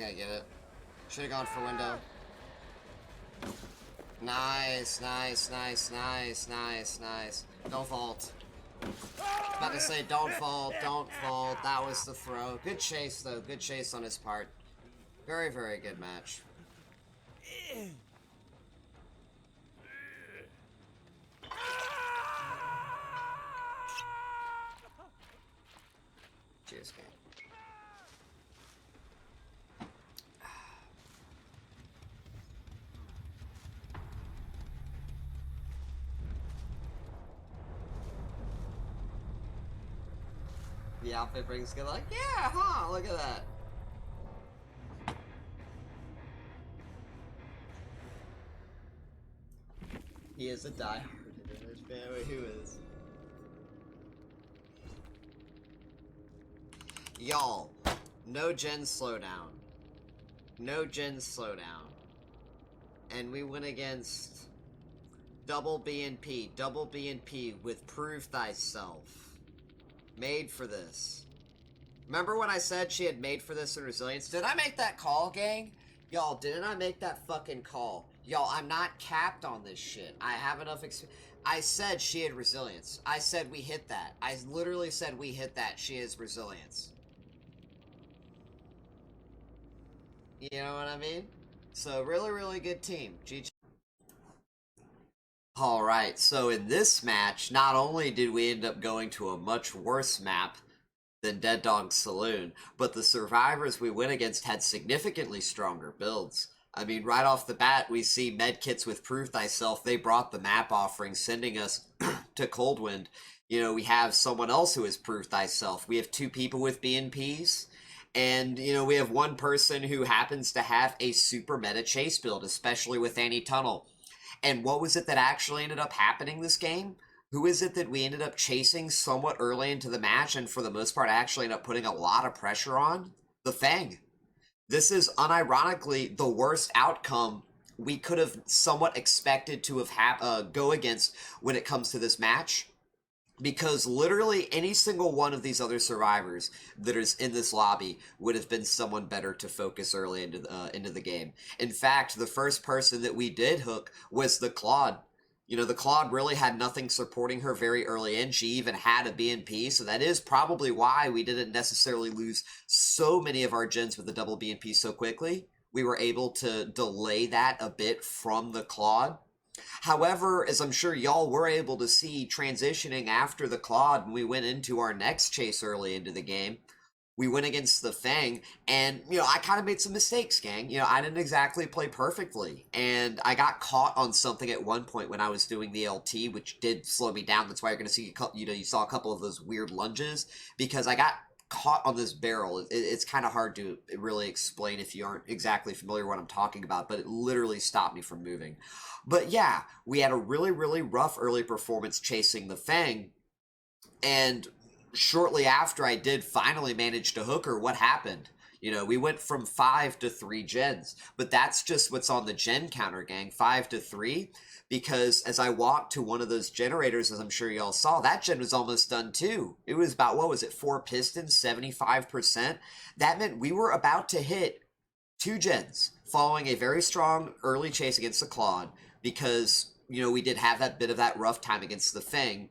Speaker 6: gonna get it. Should have gone for window. Nice, nice, nice, nice, nice, nice. Don't vault. About to say, don't vault, don't vault. That was the throw. Good chase, though. Good chase on his part. Very, very good match. Cheers, game. The outfit brings good, like, yeah, huh, look at that. He is a diehard in his family, who is? Y'all, no gen slowdown. No gen slowdown. And we went against double BNP with Prove Thyself. Made for this. Remember when I said she had made for this in resilience? Did I make that call, gang? Y'all, didn't I make that fucking call? Y'all, I'm not capped on this shit. I have enough experience. I said she had resilience. I said we hit that. I literally said we hit that. She has resilience. You know what I mean? So, really, really good team. GG. Alright, so in this match, not only did we end up going to a much worse map than Dead Dog Saloon, but the survivors we went against had significantly stronger builds. I mean, right off the bat, we see medkits with Prove Thyself. They brought the map offering, sending us to Coldwind. You know, we have someone else who has Prove Thyself. We have 2 people with BNPs. And, you know, we have 1 person who happens to have a super meta chase build, especially with Anti-Tunnel. And what was it that actually ended up happening this game? Who is it that we ended up chasing somewhat early into the match and for the most part actually ended up putting a lot of pressure on? The Fang. This is unironically the worst outcome we could have somewhat expected to have go against when it comes to this match. Because literally any single one of these other survivors that is in this lobby would have been someone better to focus early into the game. In fact, the first person that we did hook was the Claude. You know, the Claude really had nothing supporting her very early in. She even had a BNP, so that is probably why we didn't necessarily lose so many of our gens with the double BNP so quickly. We were able to delay that a bit from the Claude. However, as I'm sure y'all were able to see transitioning after the Claude when we went into our next chase early into the game, we went against the Fang, and, you know, I kind of made some mistakes, gang. You know, I didn't exactly play perfectly, and I got caught on something at one point when I was doing the LT, which did slow me down. That's why you're going to see, you know, you saw a couple of those weird lunges, because I got caught on this barrel. It's kind of hard to really explain if you aren't exactly familiar with what I'm talking about, but it literally stopped me from moving. But yeah, we had a really, really rough early performance chasing the Fang, and shortly after I did finally manage to hook her, what happened? You know, we went from 5 to 3 gens, but that's just what's on the gen counter, gang, 5 to 3, because as I walked to one of those generators, as I'm sure y'all saw, that gen was almost done too. It was about, what was it, 4 pistons, 75%? That meant we were about to hit 2 gens, following a very strong early chase against the Claude, because, you know, we did have that bit of that rough time against the Fang,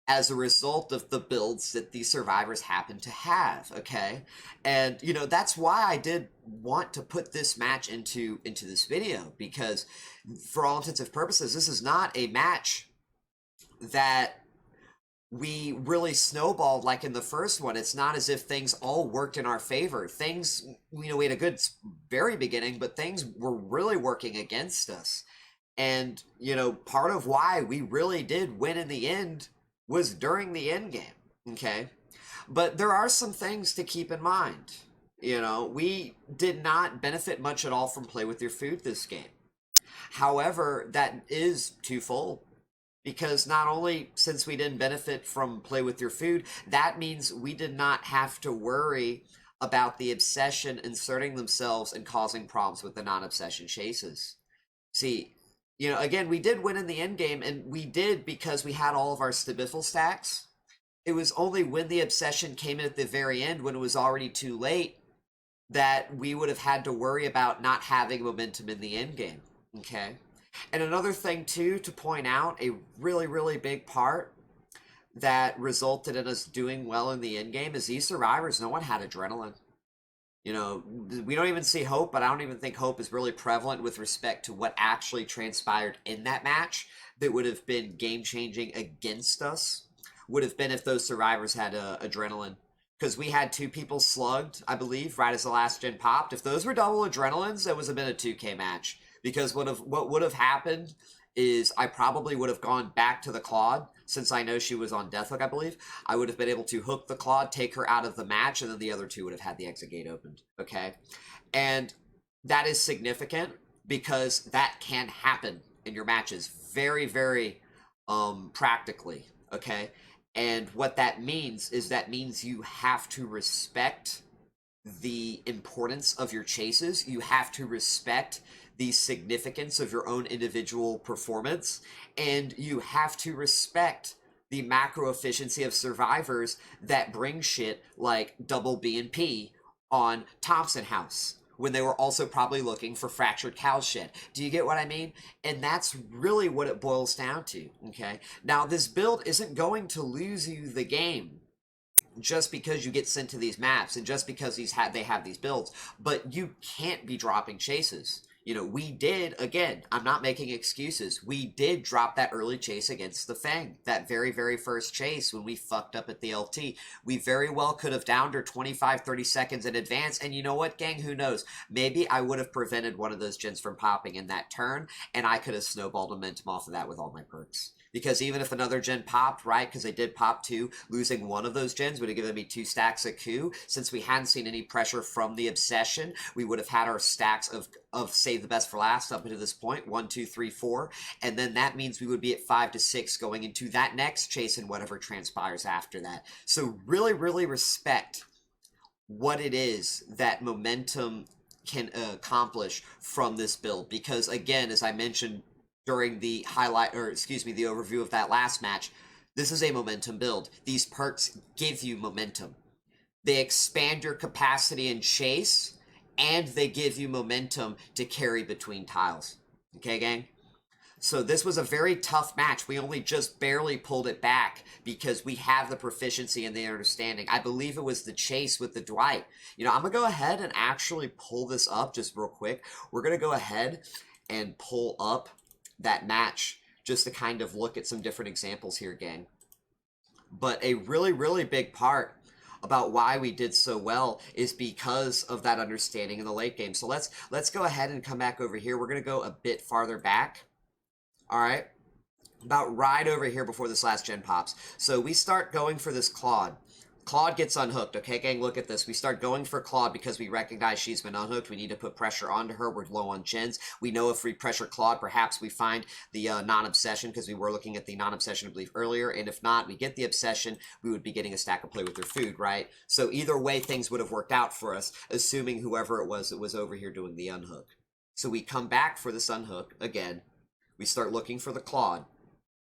Speaker 6: as a result of the builds that these survivors happen to have, okay? And, you know, that's why I did want to put this match into this video, because for all intents and purposes, this is not a match that we really snowballed like in the first one. It's not as if things all worked in our favor. Things, you know, we had a good very beginning, but things were really working against us. And, you know, part of why we really did win in the end was during the end game, okay? But there are some things to keep in mind. You know, we did not benefit much at all from Play With Your Food this game. However, that is twofold, because not only since we didn't benefit from Play With Your Food, that means we did not have to worry about the obsession inserting themselves and causing problems with the non-obsession chases. See, you know, again, we did win in the end game, and we did because we had all of our Stabiffle stacks. It was only when the obsession came in at the very end, when it was already too late, that we would have had to worry about not having momentum in the end game, okay? And another thing, too, to point out, a really, really big part that resulted in us doing well in the end game is these survivors, no one had adrenaline. You know, we don't even see hope, but I don't even think hope is really prevalent with respect to what actually transpired in that match that would have been game-changing against us, would have been if those survivors had adrenaline. Because we had 2 people slugged, I believe, right as the last gen popped. If those were double adrenalines, it would have been a 2K match. Because what would have happened is I probably would have gone back to the Claude, since I know she was on Deathhook, I believe. I would have been able to hook the Claude, take her out of the match, and then the other 2 would have had the exit gate opened, okay? And that is significant because that can happen in your matches very, very practically, okay? And what that means is you have to respect the importance of your chases. You have to respect the significance of your own individual performance. And you have to respect the macro efficiency of survivors that bring shit like double B&P on Thompson House, when they were also probably looking for fractured cow shit. Do you get what I mean? And that's really what it boils down to, okay? Now, this build isn't going to lose you the game just because you get sent to these maps and just because they have these builds, but you can't be dropping chases. You know, we did, again, I'm not making excuses, we did drop that early chase against the Fang, that very, very first chase when we fucked up at the LT. We very well could have downed her 25, 30 seconds in advance, and you know what, gang, who knows? Maybe I would have prevented one of those gens from popping in that turn, and I could have snowballed momentum off of that with all my perks. Because even if another gen popped, right, because they did pop 2, losing one of those gens would have given me 2 stacks of coup. Since we hadn't seen any pressure from the Obsession, we would have had our stacks of save the best for last up until this point, 1, 2, 3, 4. And then that means we would be at 5 to 6 going into that next chase and whatever transpires after that. So really, really respect what it is that momentum can accomplish from this build. Because again, as I mentioned during the the overview of that last match, this is a momentum build. These perks give you momentum. They expand your capacity in chase, and they give you momentum to carry between tiles. Okay, gang? So this was a very tough match. We only just barely pulled it back because we have the proficiency and the understanding. I believe it was the chase with the Dwight. You know, I'm going to go ahead and actually pull this up just real quick. We're going to go ahead and pull up that match just to kind of look at some different examples here, gang. But a really, really big part about why we did so well is because of that understanding in the late game. So let's go ahead and come back over here. We're going to go a bit farther back. All right, about right over here before this last gen pops. So we start going for this Claude. Claude gets unhooked, okay, gang, look at this. We start going for Claude because we recognize she's been unhooked. We need to put pressure onto her. We're low on gens. We know if we pressure Claude, perhaps we find the non-obsession, because we were looking at the non-obsession, I believe, earlier. And if not, we get the obsession, we would be getting a stack of play with her food, right? So either way, things would have worked out for us, assuming whoever it was that was over here doing the unhook. So we come back for this unhook again. We start looking for the Claude.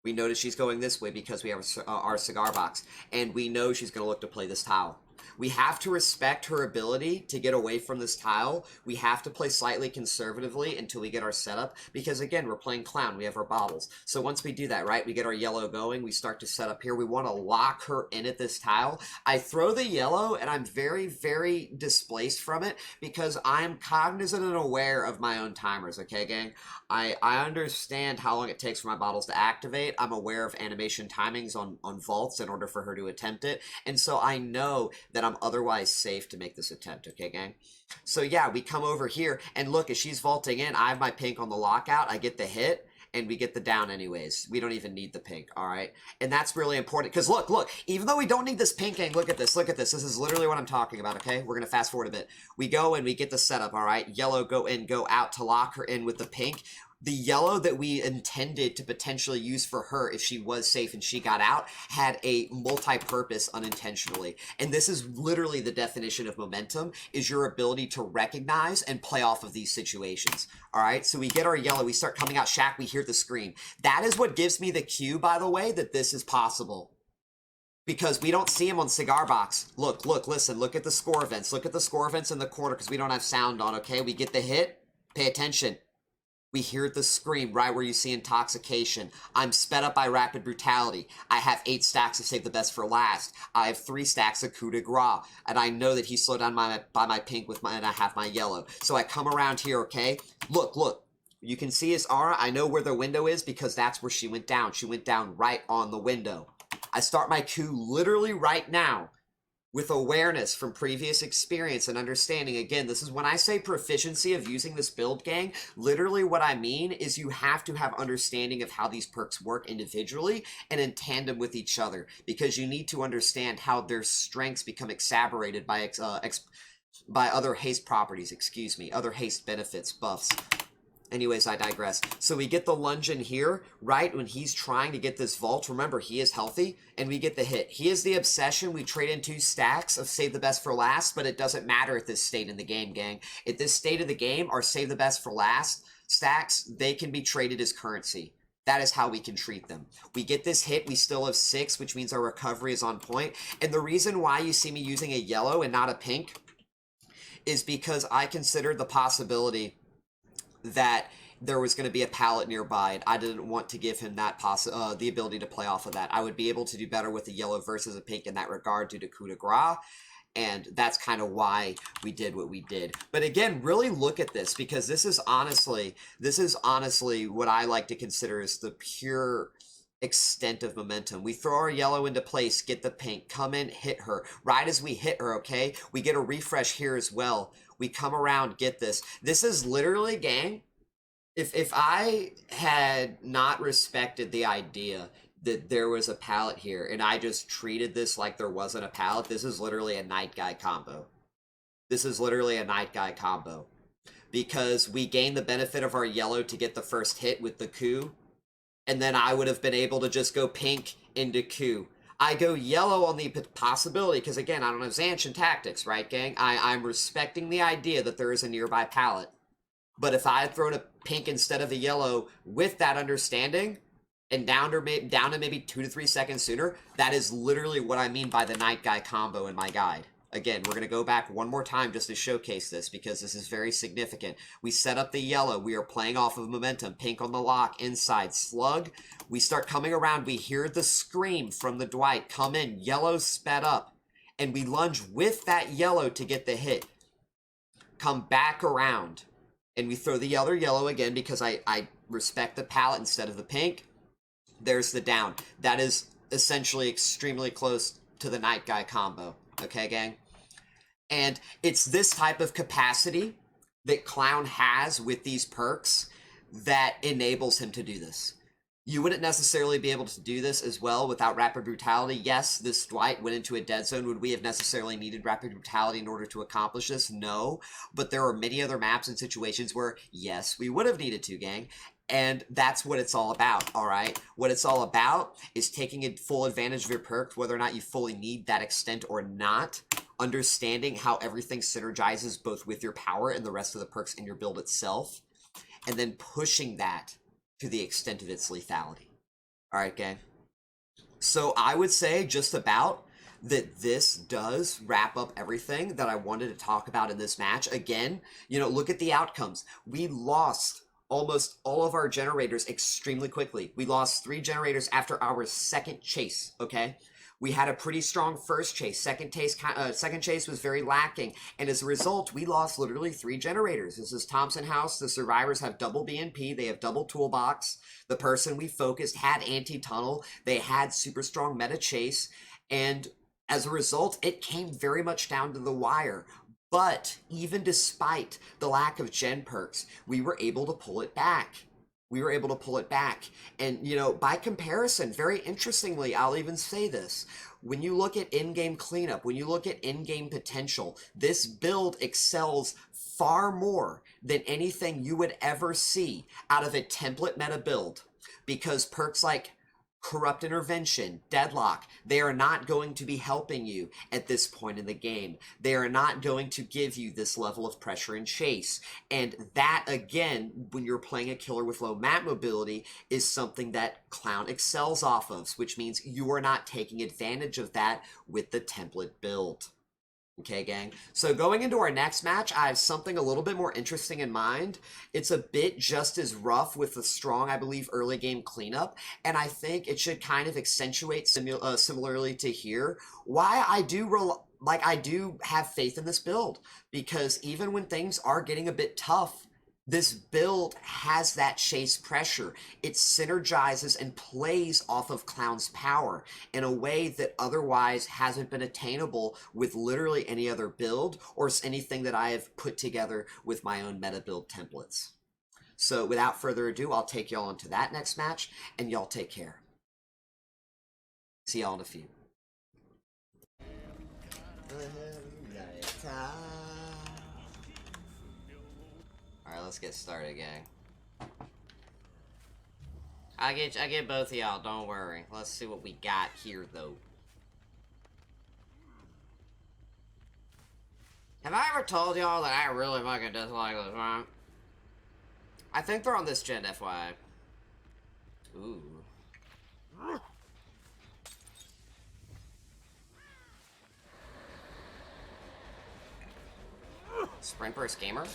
Speaker 6: We notice she's going this way because we have our cigar box. And we know she's going to look to play this tile. We have to respect her ability to get away from this tile. We have to play slightly conservatively until we get our setup. Because again, we're playing clown. We have our baubles. So once we do that, right, we get our yellow going. We start to set up here. We want to lock her in at this tile. I throw the yellow and I'm very, very displaced from it because I'm cognizant and aware of my own timers, okay, gang? I understand how long it takes for my bottles to activate. I'm aware of animation timings on vaults in order for her to attempt it. And so I know that I'm otherwise safe to make this attempt, okay, gang? So yeah, we come over here, and look, as she's vaulting in, I have my pink on the lockout, I get the hit, and we get the down anyways. We don't even need the pink, all right? And that's really important, because look, even though we don't need this pink, gang, look at this, this is literally what I'm talking about, okay? We're gonna fast forward a bit. We go and we get the setup, all right? Yellow, go in, go out to lock her in with the pink. The yellow that we intended to potentially use for her if she was safe and she got out had a multi-purpose unintentionally. And this is literally the definition of momentum, is your ability to recognize and play off of these situations. All right, so we get our yellow, we start coming out Shack, we hear the scream. That is what gives me the cue, by the way, that this is possible. because we don't see him on Cigar Box. Look, listen, look at the score events. Look at the score events in the corner because we don't have sound on, okay? We get the hit. Pay attention. We hear the scream right where you see intoxication. I'm sped up by Rapid Brutality. I have 8 stacks of Save the Best for Last. I have 3 stacks of Coup de Grace. And I know that he slowed down by my pink and I have my yellow. So I come around here, okay? Look. You can see his aura. I know where the window is because that's where she went down. She went down right on the window. I start my coup literally right now with awareness from previous experience and understanding. Again, this is when I say proficiency of using this build, gang, literally what I mean is you have to have understanding of how these perks work individually and in tandem with each other, because you need to understand how their strengths become exacerbated by other haste properties, other haste benefits, buffs. Anyways, I digress. So we get the lunge in here, right, when he's trying to get this vault. Remember, he is healthy, and we get the hit. He is the obsession. We trade in 2 stacks of Save the Best for Last, but it doesn't matter at this state in the game, gang. At this state of the game, our Save the Best for Last stacks, they can be traded as currency. That is how we can treat them. We get this hit, we still have 6, which means our recovery is on point. And the reason why you see me using a yellow and not a pink is because I considered the possibility that there was going to be a pallet nearby, and I didn't want to give him that the ability to play off of that. I would be able to do better with a yellow versus a pink in that regard due to coup de grace, and that's kind of why we did what we did. But again, really look at this, because this is honestly what I like to consider as the pure extent of momentum. We throw our yellow into place, get the pink, come in, hit her. Right as we hit her, okay, we get a refresh here as well. We come around, get this. This is literally, gang, if I had not respected the idea that there was a pallet here and I just treated this like there wasn't a pallet, this is literally a night guy combo. This is literally a night guy combo. Because we gain the benefit of our yellow to get the first hit with the coup, and then I would have been able to just go pink into coup. I go yellow on the possibility, because again, I don't have Zanchin tactics, right, gang? I'm respecting the idea that there is a nearby pallet. But if I had thrown a pink instead of a yellow with that understanding, and down to maybe 2 to 3 seconds sooner, that is literally what I mean by the night guy combo in my guide. Again, we're going to go back one more time just to showcase this, because this is very significant. We set up the yellow. We are playing off of momentum. Pink on the lock, inside, slug. We start coming around. We hear the scream from the Dwight. Come in, yellow sped up. And we lunge with that yellow to get the hit. Come back around. And we throw the other yellow again because I respect the palette instead of the pink. There's the down. That is essentially extremely close to the night guy combo. Okay, gang? And it's this type of capacity that Clown has with these perks that enables him to do this. You wouldn't necessarily be able to do this as well without Rapid Brutality. Yes, this Dwight went into a dead zone. Would we have necessarily needed Rapid Brutality in order to accomplish this? No. But there are many other maps and situations where, yes, we would have needed to, gang. And that's what it's all about, all right? What it's all about is taking full advantage of your perk, whether or not you fully need that extent or not, understanding how everything synergizes both with your power and the rest of the perks in your build itself, and then pushing that to the extent of its lethality. All right, gang? So I would say just about that this does wrap up everything that I wanted to talk about in this match. Again, you know, look at the outcomes. We lost almost all of our generators extremely quickly. We lost 3 generators after our second chase, okay? We had a pretty strong first chase. Second chase was very lacking. And as a result, we lost literally 3 generators. This is Thompson House. The survivors have double BNP. They have double toolbox. The person we focused had anti-tunnel. They had super strong meta chase. And as a result, it came very much down to the wire. But even despite the lack of gen perks, we were able to pull it back. We were able to pull it back. And, you know, by comparison, very interestingly, I'll even say this. When you look at in-game cleanup, when you look at in-game potential, this build excels far more than anything you would ever see out of a template meta build. Because perks like Corrupt Intervention, Deadlock, they are not going to be helping you at this point in the game. They are not going to give you this level of pressure and chase. And that, again, when you're playing a killer with low map mobility, is something that Clown excels off of, which means you are not taking advantage of that with the template build. Okay, gang? So going into our next match, I have something a little bit more interesting in mind. It's a bit just as rough with the strong, I believe, early game cleanup, and I think it should kind of accentuate similarly to here why I do have faith in this build, because even when things are getting a bit tough, this build has that chase pressure. It synergizes and plays off of Clown's power in a way that otherwise hasn't been attainable with literally any other build or anything that I have put together with my own meta build templates. So without further ado, I'll take y'all into that next match, and y'all take care. See y'all in a few. Alright, let's get started, gang. I get both of y'all, don't worry. Let's see what we got here, though. Have I ever told y'all that I really fucking dislike this, right? I think they're on this gen, FYI. Ooh. Sprint Burst Gamer?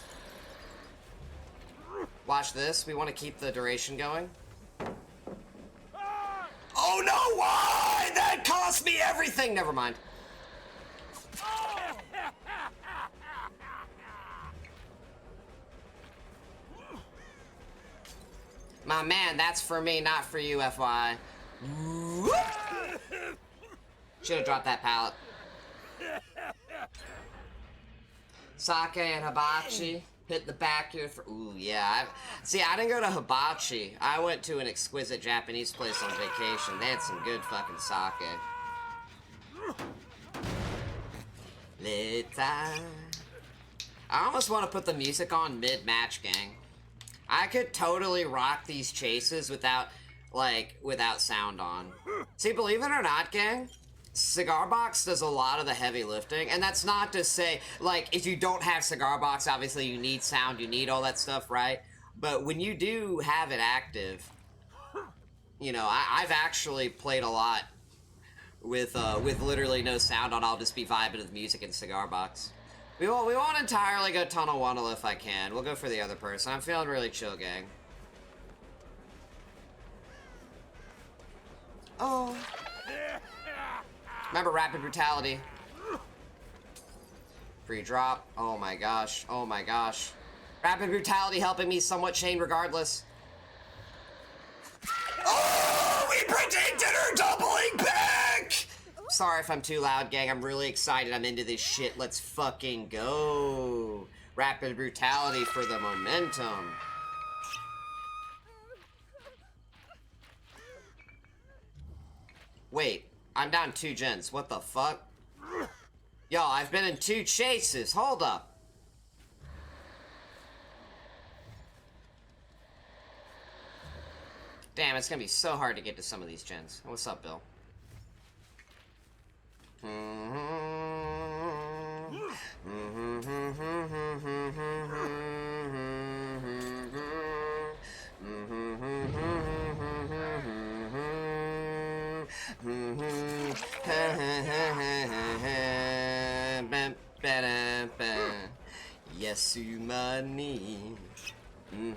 Speaker 6: Watch this. We want to keep the duration going. Oh no, why? That cost me everything! Never mind. My man, that's for me, not for you, FYI. Should have dropped that pallet. Sake and hibachi. Hit the back here for... Ooh, yeah. See, I didn't go to hibachi. I went to an exquisite Japanese place on vacation. They had some good fucking sake. Lithe. I almost want to put the music on mid-match, gang. I could totally rock these chases without sound on. See, believe it or not, gang, Cigar Box does a lot of the heavy lifting, and that's not to say, like, if you don't have Cigar Box, obviously you need sound, you need all that stuff, right? But when you do have it active, you know, I've actually played a lot with literally no sound on. I'll just be vibing with music and Cigar Box. We won't entirely go Tunnel Waddle if I can. We'll go for the other person. I'm feeling really chill, gang. Oh. Remember Rapid Brutality. Free drop. Oh my gosh. Oh my gosh. Rapid Brutality helping me somewhat chain regardless. Oh, we predicted her doubling back! Sorry if I'm too loud, gang. I'm really excited. I'm into this shit. Let's fucking go. Rapid Brutality for the momentum. Wait. I'm down 2 gens. What the fuck? Yo, I've been in 2 chases. Hold up. Damn, it's gonna be so hard to get to some of these gens. What's up, Bill? Yes, you money. There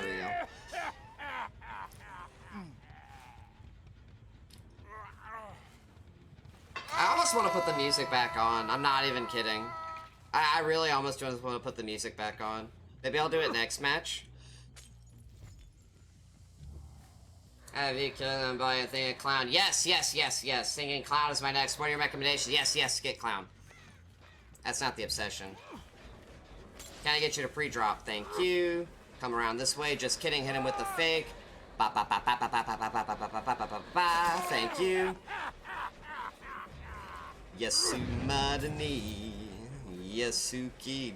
Speaker 6: we go. I almost want to put the music back on. I'm not even kidding. I really almost just want to put the music back on. Maybe I'll do it next match. Have you killed them by a thing of Clown? Yes, yes, yes, yes. Singing Clown is my next. What are your recommendations? Yes, yes, get Clown. That's not the obsession. Can I get you to pre-drop? Thank you. Come around this way. Just kidding. Hit him with the fake. Ba ba ba ba ba ba ba ba ba ba ba ba ba ba ba. Thank you. Yasumadani. Yasuki.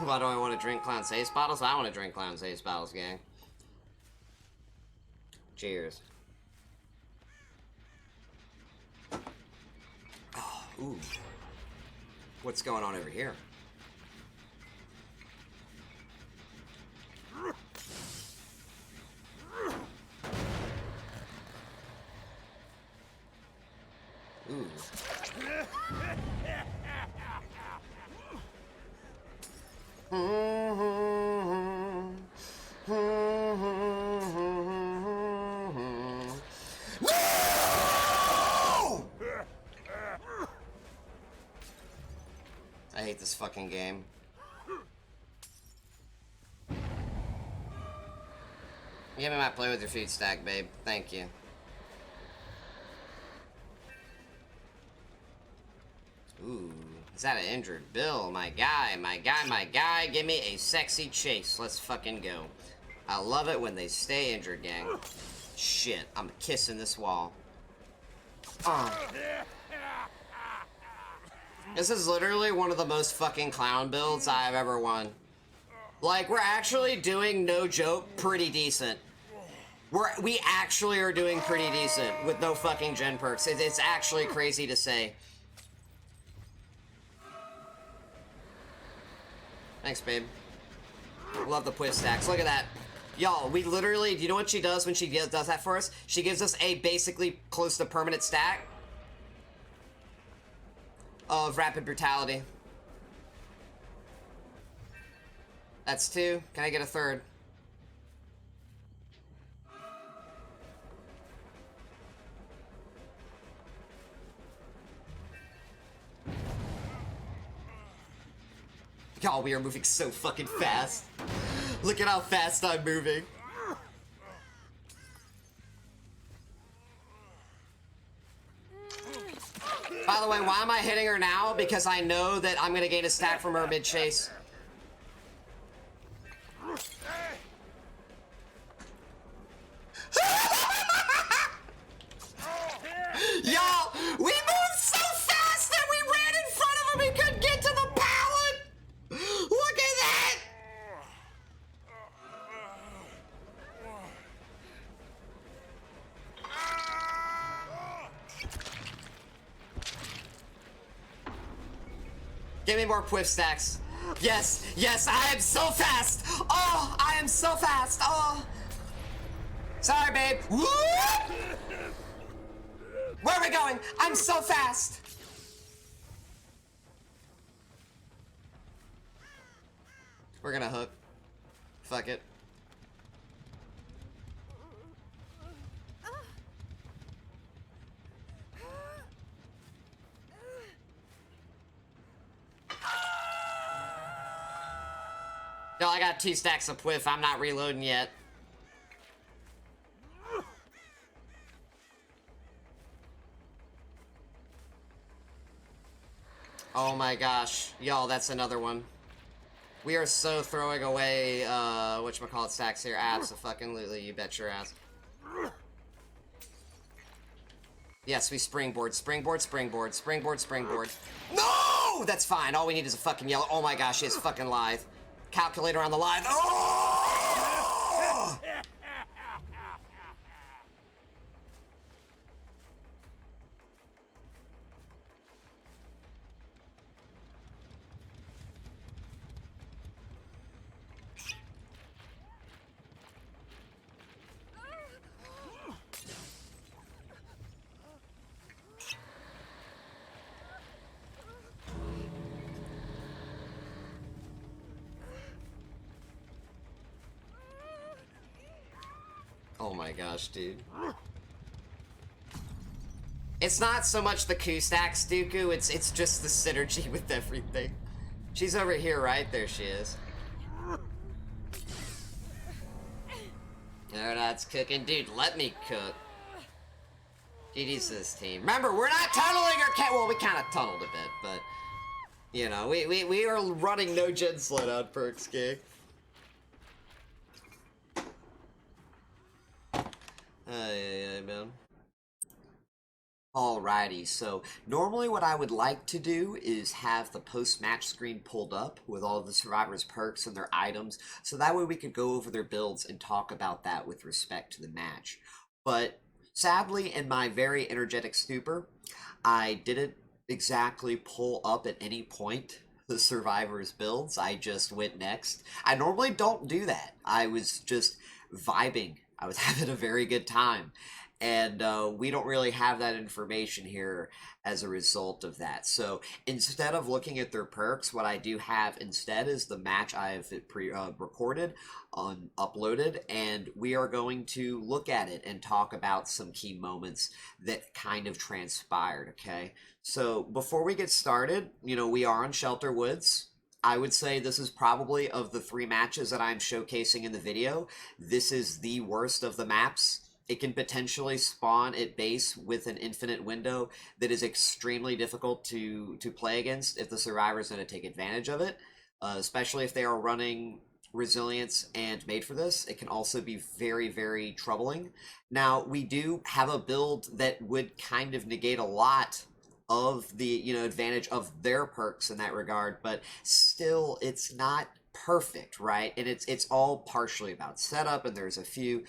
Speaker 6: Why do I want to drink Clown's Ace bottles? I want to drink Clown's Ace bottles, gang. Cheers. Oh, ooh. What's going on over here? Ooh. I hate this fucking game. Give me my play with your feet stack, babe. Thank you. Ooh, is that an injured Bill? My guy, my guy, my guy. Give me a sexy chase. Let's fucking go. I love it when they stay injured, gang. Shit, I'm kissing this wall. This is literally one of the most fucking clown builds I've ever won. Like, we're actually doing, no joke, pretty decent. We actually are doing pretty decent with no fucking gen perks. It's actually crazy to say. Thanks, babe. Love the push stacks. Look at that. Y'all, we literally, do you know what she does when she does that for us? She gives us a basically close to permanent stack of Rapid Brutality. That's 2. Can I get a 3rd? Y'all, we are moving so fucking fast. Look at how fast I'm moving. By the way, why am I hitting her now? Because I know that I'm gonna gain a stack from her mid-chase. Y'all, we moved so fast that we ran in front of him and couldn't get to the pallet! Look at that! Give me more quiff stacks. Yes, yes, I am so fast! Oh, I am so fast! Oh! Sorry, babe. Where are we going? I'm so fast! We're gonna hook. Fuck it. Yo, I got 2 stacks of quiff. I'm not reloading yet. Oh my gosh. Y'all, that's another one. We are so throwing away, whatchamacallit stacks here. Abso-fucking-lutely, you bet your ass. Yes, we springboard, springboard, springboard, springboard, springboard. No! That's fine. All we need is a fucking yellow. Oh my gosh, it's fucking Lithe. Calculator on the Lithe. Oh! Oh my gosh, dude. It's not so much the Q stacks, Dooku, it's just the synergy with everything. She's over here, right? There she is. Oh, that's cooking. Dude, let me cook. GG's to this team. Remember, we're not tunneling our cat. Well, we kind of tunneled a bit, but you know, we are running no gen slowdown perks, gang. Yeah, man. Alrighty, so normally what I would like to do is have the post-match screen pulled up with all of the survivors' perks and their items, so that way we could go over their builds and talk about that with respect to the match. But sadly, in my very energetic stupor, I didn't exactly pull up at any point the survivors' builds. I just went next. I normally don't do that. I was just vibing. I was having a very good time. And we don't really have that information here as a result of that. So instead of looking at their perks, what I do have instead is the match I've recorded, uploaded, and we are going to look at it and talk about some key moments that kind of transpired, okay? So before we get started, you know, we are on Shelter Woods. I would say this is probably, of the 3 matches that I'm showcasing in the video, this is the worst of the maps. It can potentially spawn at base with an infinite window that is extremely difficult to play against if the survivor is going to take advantage of it, especially if they are running resilience and made for this. It can also be very, very troubling. Now, we do have a build that would kind of negate a lot of the, you know, advantage of their perks in that regard, but still, it's not perfect, right? And it's all partially about setup, and there's a few,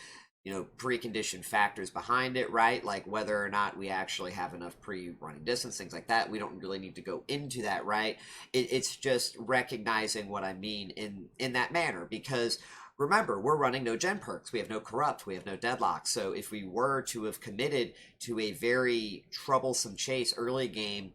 Speaker 6: you know, preconditioned factors behind it, right? Like whether or not we actually have enough pre-running distance, things like that. We don't really need to go into that, right? It's just recognizing what I mean in that manner, because remember, we're running no gen perks. We have no corrupt. We have no deadlock. So if we were to have committed to a very troublesome chase early game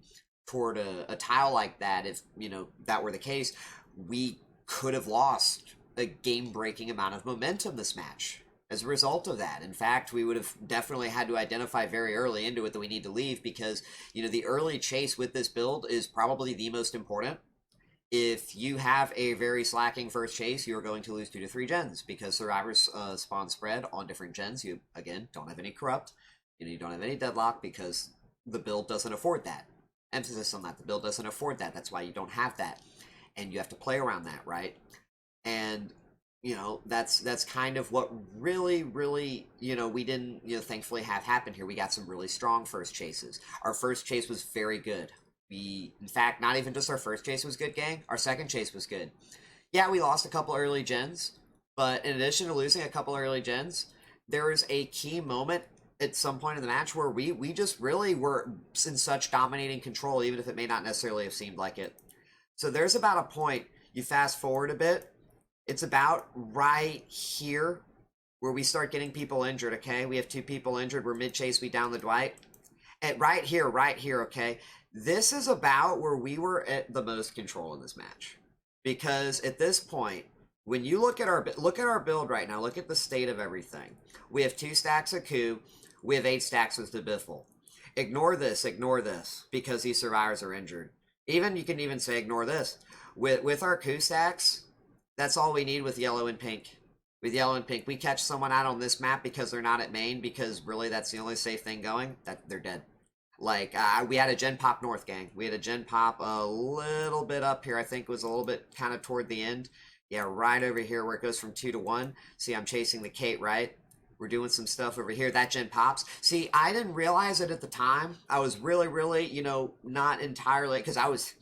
Speaker 6: toward a tile like that, if, you know, that were the case, we could have lost a game-breaking amount of momentum this match as a result of that. In fact, we would have definitely had to identify very early into it that we need to leave, because, you know, the early chase with this build is probably the most important. If you have a very slacking first chase, you're going to lose 2 to 3 gens, because survivors spawn spread on different gens. You, again, don't have any corrupt. You know, you don't have any deadlock because the build doesn't afford that. Emphasis on that. The build doesn't afford that. That's why you don't have that. And you have to play around that, right? And you know, that's kind of what really, you know, we didn't, you know, thankfully have happen here. We got some really strong first chases. Our first chase was very good. We, in fact, not even just our first chase was good, gang. Our second chase was good. Yeah, we lost a couple early gens, but in addition to losing a couple early gens, there was a key moment at some point in the match where we just really were in such dominating control, even if it may not necessarily have seemed like it. So there's about a point, you fast forward a bit, it's about right here where we start getting people injured, okay? We have 2 people injured. We're mid-chase. We down the Dwight. And right here, okay? This is about where we were at the most control in this match. Because at this point, when you look at our build right now, look at the state of everything. We have 2 stacks of coup. We have 8 stacks with the Biffle. Ignore this, because these survivors are injured. You can even say ignore this. With our coup stacks, that's all we need with yellow and pink. With yellow and pink, we catch someone out on this map because they're not at main, because really that's the only safe thing going, that they're dead. Like, we had a gen pop north, gang. We had a gen pop a little bit up here. I think it was a little bit kind of toward the end. Yeah, right over here where it goes from 2 to 1. See, I'm chasing the Kate, right? We're doing some stuff over here. That gen pops. See, I didn't realize it at the time. I was really, you know, not entirely, because I was,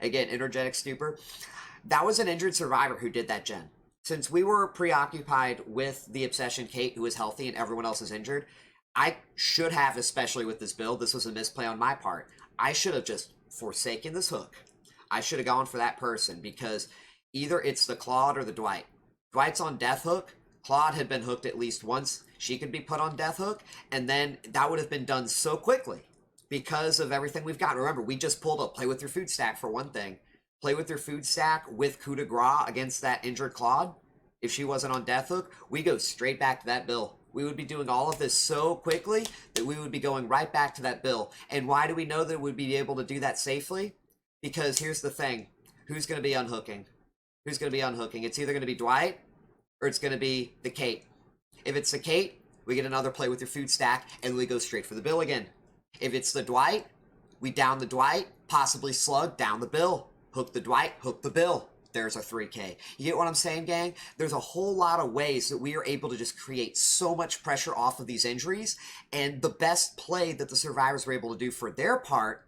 Speaker 6: again, energetic stupor. That was an injured survivor who did that gen. Since we were preoccupied with the Obsession Kate, who was healthy, and everyone else is injured, I should have, especially with this build, this was a misplay on my part, I should have just forsaken this hook. I should have gone for that person, because either it's the Claude or the Dwight. Dwight's on death hook. Claude had been hooked at least once. She could be put on death hook, and then that would have been done so quickly because of everything we've got. Remember, we just pulled up play with your food stack for one thing. Play with your food stack with coup de grace against that injured Claude. If she wasn't on death hook, we go straight back to that bill. We would be doing all of this so quickly that we would be going right back to that bill. And why do we know that we'd be able to do that safely? Because here's the thing. Who's going to be unhooking? Who's going to be unhooking? It's either going to be Dwight or it's going to be the Kate. If it's the Kate, we get another play with your food stack, and we go straight for the bill again. If it's the Dwight, we down the Dwight, possibly slug, down the bill. Hook the Dwight, hook the bill. There's a 3K. You get what I'm saying, gang? There's a whole lot of ways that we are able to just create so much pressure off of these injuries, and the best play that the survivors were able to do for their part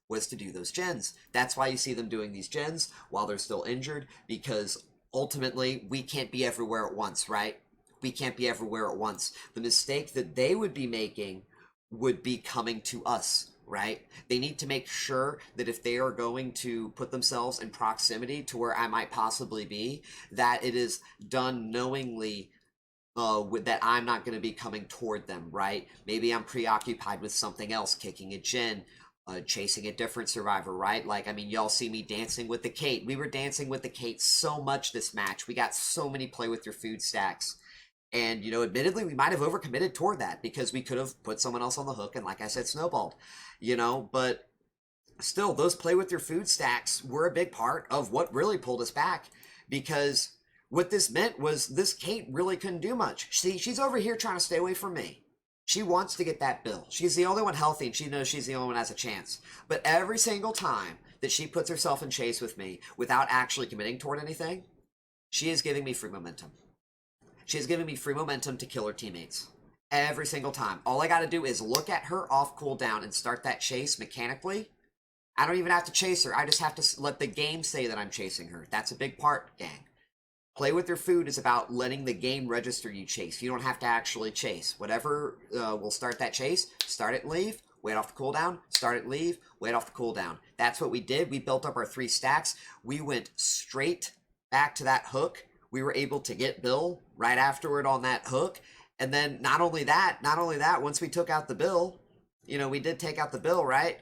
Speaker 6: was to do those gens. That's why you see them doing these gens while they're still injured, because ultimately we can't be everywhere at once, right? We can't be everywhere at once. The mistake that they would be making would be coming to us, right? They need to make sure that if they are going to put themselves in proximity to where I might possibly be, that it is done knowingly, with that I'm not going to be coming toward them, right? Maybe I'm preoccupied with something else, kicking a gen, chasing a different survivor, right? Like, I mean, y'all see me dancing with the Kate. We were dancing with the Kate so much this match. We got so many play with your food stacks. And, you know, admittedly, we might have overcommitted toward that because we could have put someone else on the hook and, like I said, snowballed, you know, but still, those play with your food stacks were a big part of what really pulled us back, because what this meant was this Kate really couldn't do much. See, she's over here trying to stay away from me. She wants to get that bill. She's the only one healthy, and she knows she's the only one that has a chance. But every single time that she puts herself in chase with me without actually committing toward anything, she is giving me free momentum. She is giving me free momentum to kill her teammates. Every single time. All I got to do is look at her off cooldown and start that chase mechanically. I don't even have to chase her. I just have to let the game say that I'm chasing her. That's a big part, gang. Play with your food is about letting the game register you chase. You don't have to actually chase. Whatever will start that chase, start it and leave, wait off the cooldown, start it and leave, wait off the cooldown. That's what we did. We built up our 3 stacks. We went straight back to that hook. We were able to get Bill right afterward on that hook. And then not only that, once we took out the Bill, you know, we did take out the Bill, right?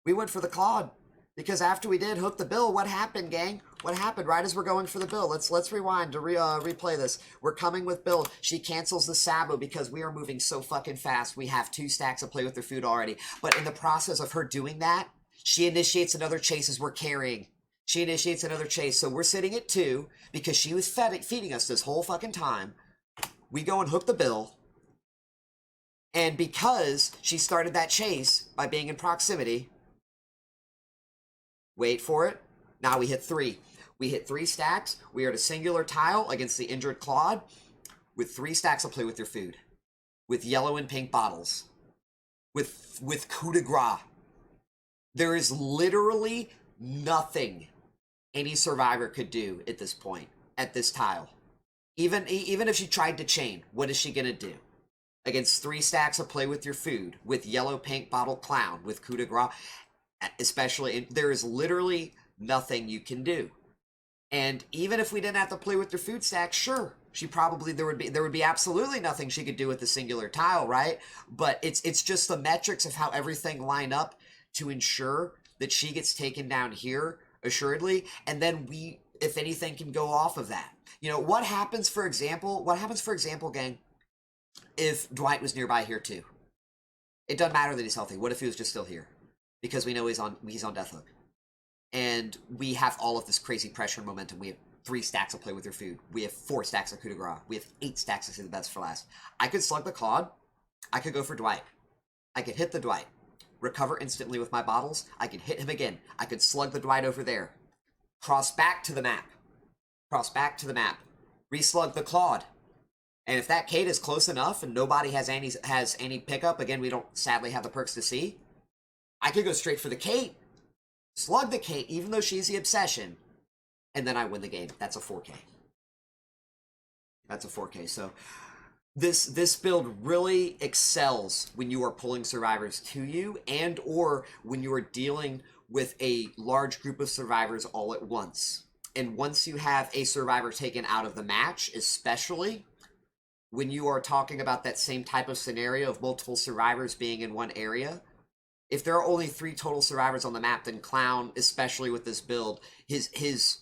Speaker 6: We went for the Claude. Because after we did hook the Bill, what happened, gang? What happened right as we're going for the Bill? Let's rewind to replay this. We're coming with Bill. She cancels the Sabo because we are moving so fucking fast. We have 2 stacks of play with her food already. But in the process of her doing that, she initiates another chase as we're carrying. She initiates another chase. So we're sitting at 2 because she was feeding us this whole fucking time. We go and hook the Bill. And because she started that chase by being in proximity, wait for it. Now we hit 3. We hit 3 stacks. We are at a singular tile against the injured Claude with 3 stacks of play with your food. With yellow and pink bottles. With coup de grace. There is literally nothing any survivor could do at this point, at this tile. Even if she tried to chain, what is she going to do? Against 3 stacks of play with your food, with yellow pink bottle clown, with coup de grace, especially, there is literally nothing you can do. And even if we didn't have to play with your food stack, sure, she probably, there would be absolutely nothing she could do with the singular tile, right? But it's just the metrics of how everything line up to ensure that she gets taken down here, assuredly, and then we, if anything, can go off of that. You know, what happens, for example, gang, if Dwight was nearby here too? It doesn't matter that he's healthy. What if he was just still here? Because we know he's on death hook. And we have all of this crazy pressure and momentum. We have 3 stacks of play with your food. We have 4 stacks of coup de grace. We have 8 stacks of say the best for last. I could slug the Claude. I could go for Dwight. I could hit the Dwight. Recover instantly with my bottles. I could hit him again. I could slug the Dwight over there. Cross back to the map. Reslug the Claude. And if that Kate is close enough and nobody has any pickup, again, we don't sadly have the perks to see, I could go straight for the Kate. Slug the Kate, even though she's the obsession, and then I win the game. That's a 4K. So this build really excels when you are pulling survivors to you, and or when you are dealing with a large group of survivors all at once. And once you have a survivor taken out of the match, especially when you are talking about that same type of scenario of multiple survivors being in one area, if there are only 3 total survivors on the map, then Clown, especially with this build, his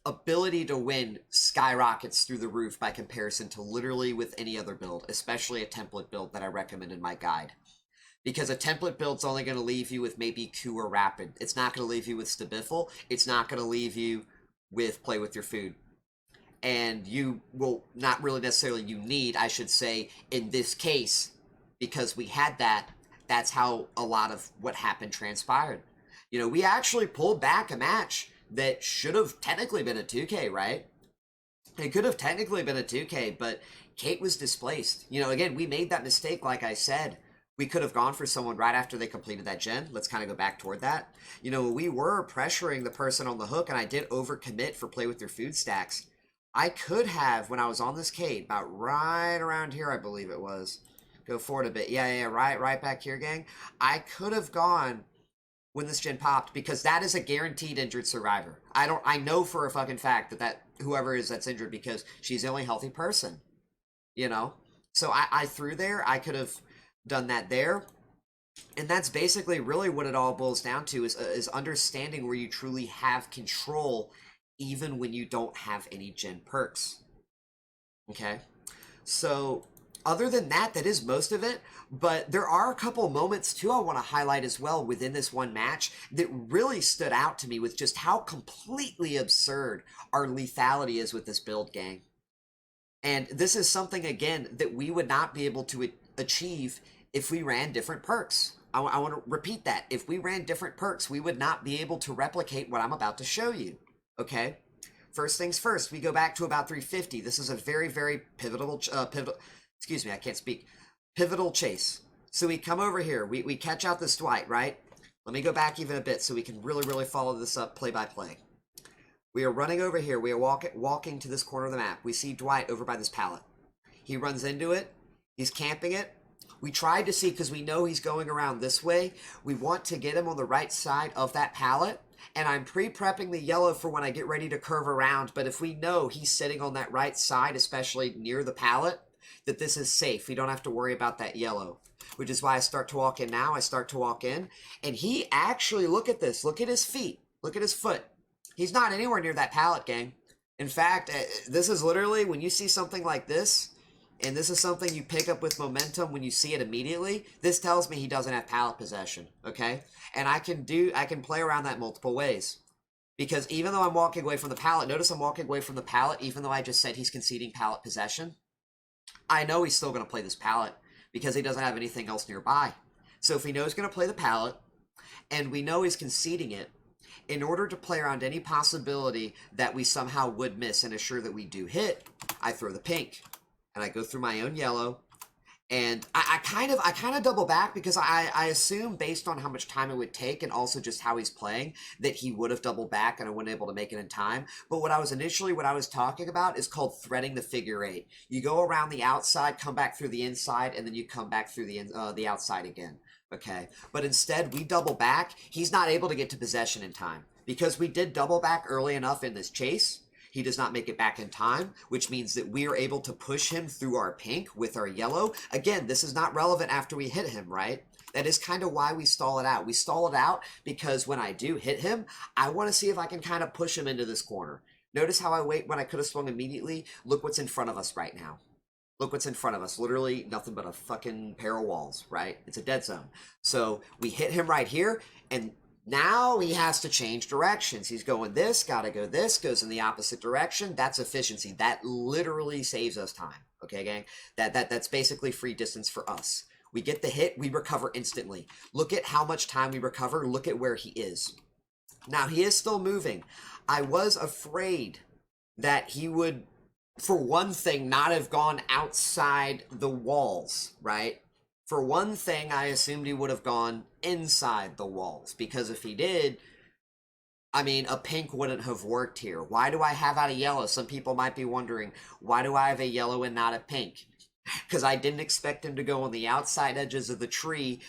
Speaker 6: ability to win skyrockets through the roof by comparison to literally with any other build, especially a template build that I recommend in my guide. Because a template build's only going to leave you with maybe Q or Rapid. It's not going to leave you with Stabiffle. It's not going to leave you with Play With Your Food. and you will not really necessarily you need, I should say, in this case, because we had that, that's how a lot of what happened transpired. You know, we actually pulled back a match that should have technically been a 2K, right? It could have technically been a 2K, but Kate was displaced. You know, again, we made that mistake, like I said. We could have gone for someone right after they completed that gen. Let's kind of go back toward that. You know, we were pressuring the person on the hook, and I did overcommit for play with your food stacks. I could have, when I was on this Kate, about right around here, I believe it was. Go forward a bit. Yeah, right back here, gang. I could have gone when this gen popped, because that is a guaranteed injured survivor. I know for a fucking fact that whoever is that's injured, because she's the only healthy person, you know? So I threw there. I could have done that there. And that's basically really what it all boils down to, is understanding where you truly have control, even when you don't have any gen perks. Okay? So other than that, that is most of it. But there are a couple moments too I want to highlight as well within this one match that really stood out to me with just how completely absurd our lethality is with this build, gang. And this is something, again, that we would not be able to achieve if we ran different perks. I want to repeat that. If we ran different perks, we would not be able to replicate what I'm about to show you. Okay? First things first, we go back to about 350. This is a very, very pivotal, excuse me, I can't speak. Pivotal chase. So we come over here. We catch out this Dwight, right? Let me go back even a bit so we can really, really follow this up play by play. We are running over here. We are walking to this corner of the map. We see Dwight over by this pallet. He runs into it. He's camping it. We tried to see, because we know he's going around this way. We want to get him on the right side of that pallet. And I'm pre-prepping the yellow for when I get ready to curve around. But if we know he's sitting on that right side, especially near the pallet, that this is safe. We don't have to worry about that yellow, which is why I start to walk in now. I start to walk in, and he actually, look at this. Look at his feet. Look at his foot. He's not anywhere near that pallet, gang. In fact, this is literally, when you see something like this, and this is something you pick up with momentum when you see it immediately, this tells me he doesn't have pallet possession, okay? And I can play around that multiple ways. Because even though I'm walking away from the pallet, notice I'm walking away from the pallet, even though I just said he's conceding pallet possession. I know he's still going to play this pallet because he doesn't have anything else nearby. So if we know he's going to play the pallet, and we know he's conceding it, in order to play around any possibility that we somehow would miss and assure that we do hit, I throw the pink. And I go through my own yellow, and I kind of double back, because I assume, based on how much time it would take and also just how he's playing, that he would have doubled back and I wasn't able to make it in time. But what I was talking about is called threading the figure eight. You go around the outside, come back through the inside, and then you come back through the outside again. Okay, but instead we double back. He's not able to get to possession in time because we did double back early enough in this chase. He does not make it back in time, which means that we are able to push him through our pink with our yellow. Again, this is not relevant after we hit him, right? That is kind of why we stall it out. We stall it out because when I do hit him, I want to see if I can kind of push him into this corner. Notice how I wait when I could have swung immediately. Look what's in front of us right now. Look what's in front of us. Literally nothing but a fucking pair of walls, right? It's a dead zone. So we hit him right here, and now he has to change directions. He's going this, gotta go this, goes in the opposite direction. That's efficiency. That literally saves us time. Okay, gang? That's basically free distance for us. We get the hit, we recover instantly. Look at how much time we recover. Look at where he is. Now, he is still moving. I was afraid that he would, for one thing, not have gone outside the walls, right? For one thing, I assumed he would have gone inside the walls, because if he did, I mean, a pink wouldn't have worked here. Why do I have out a yellow? Some people might be wondering, why do I have a yellow and not a pink? Because I didn't expect him to go on the outside edges of the tree,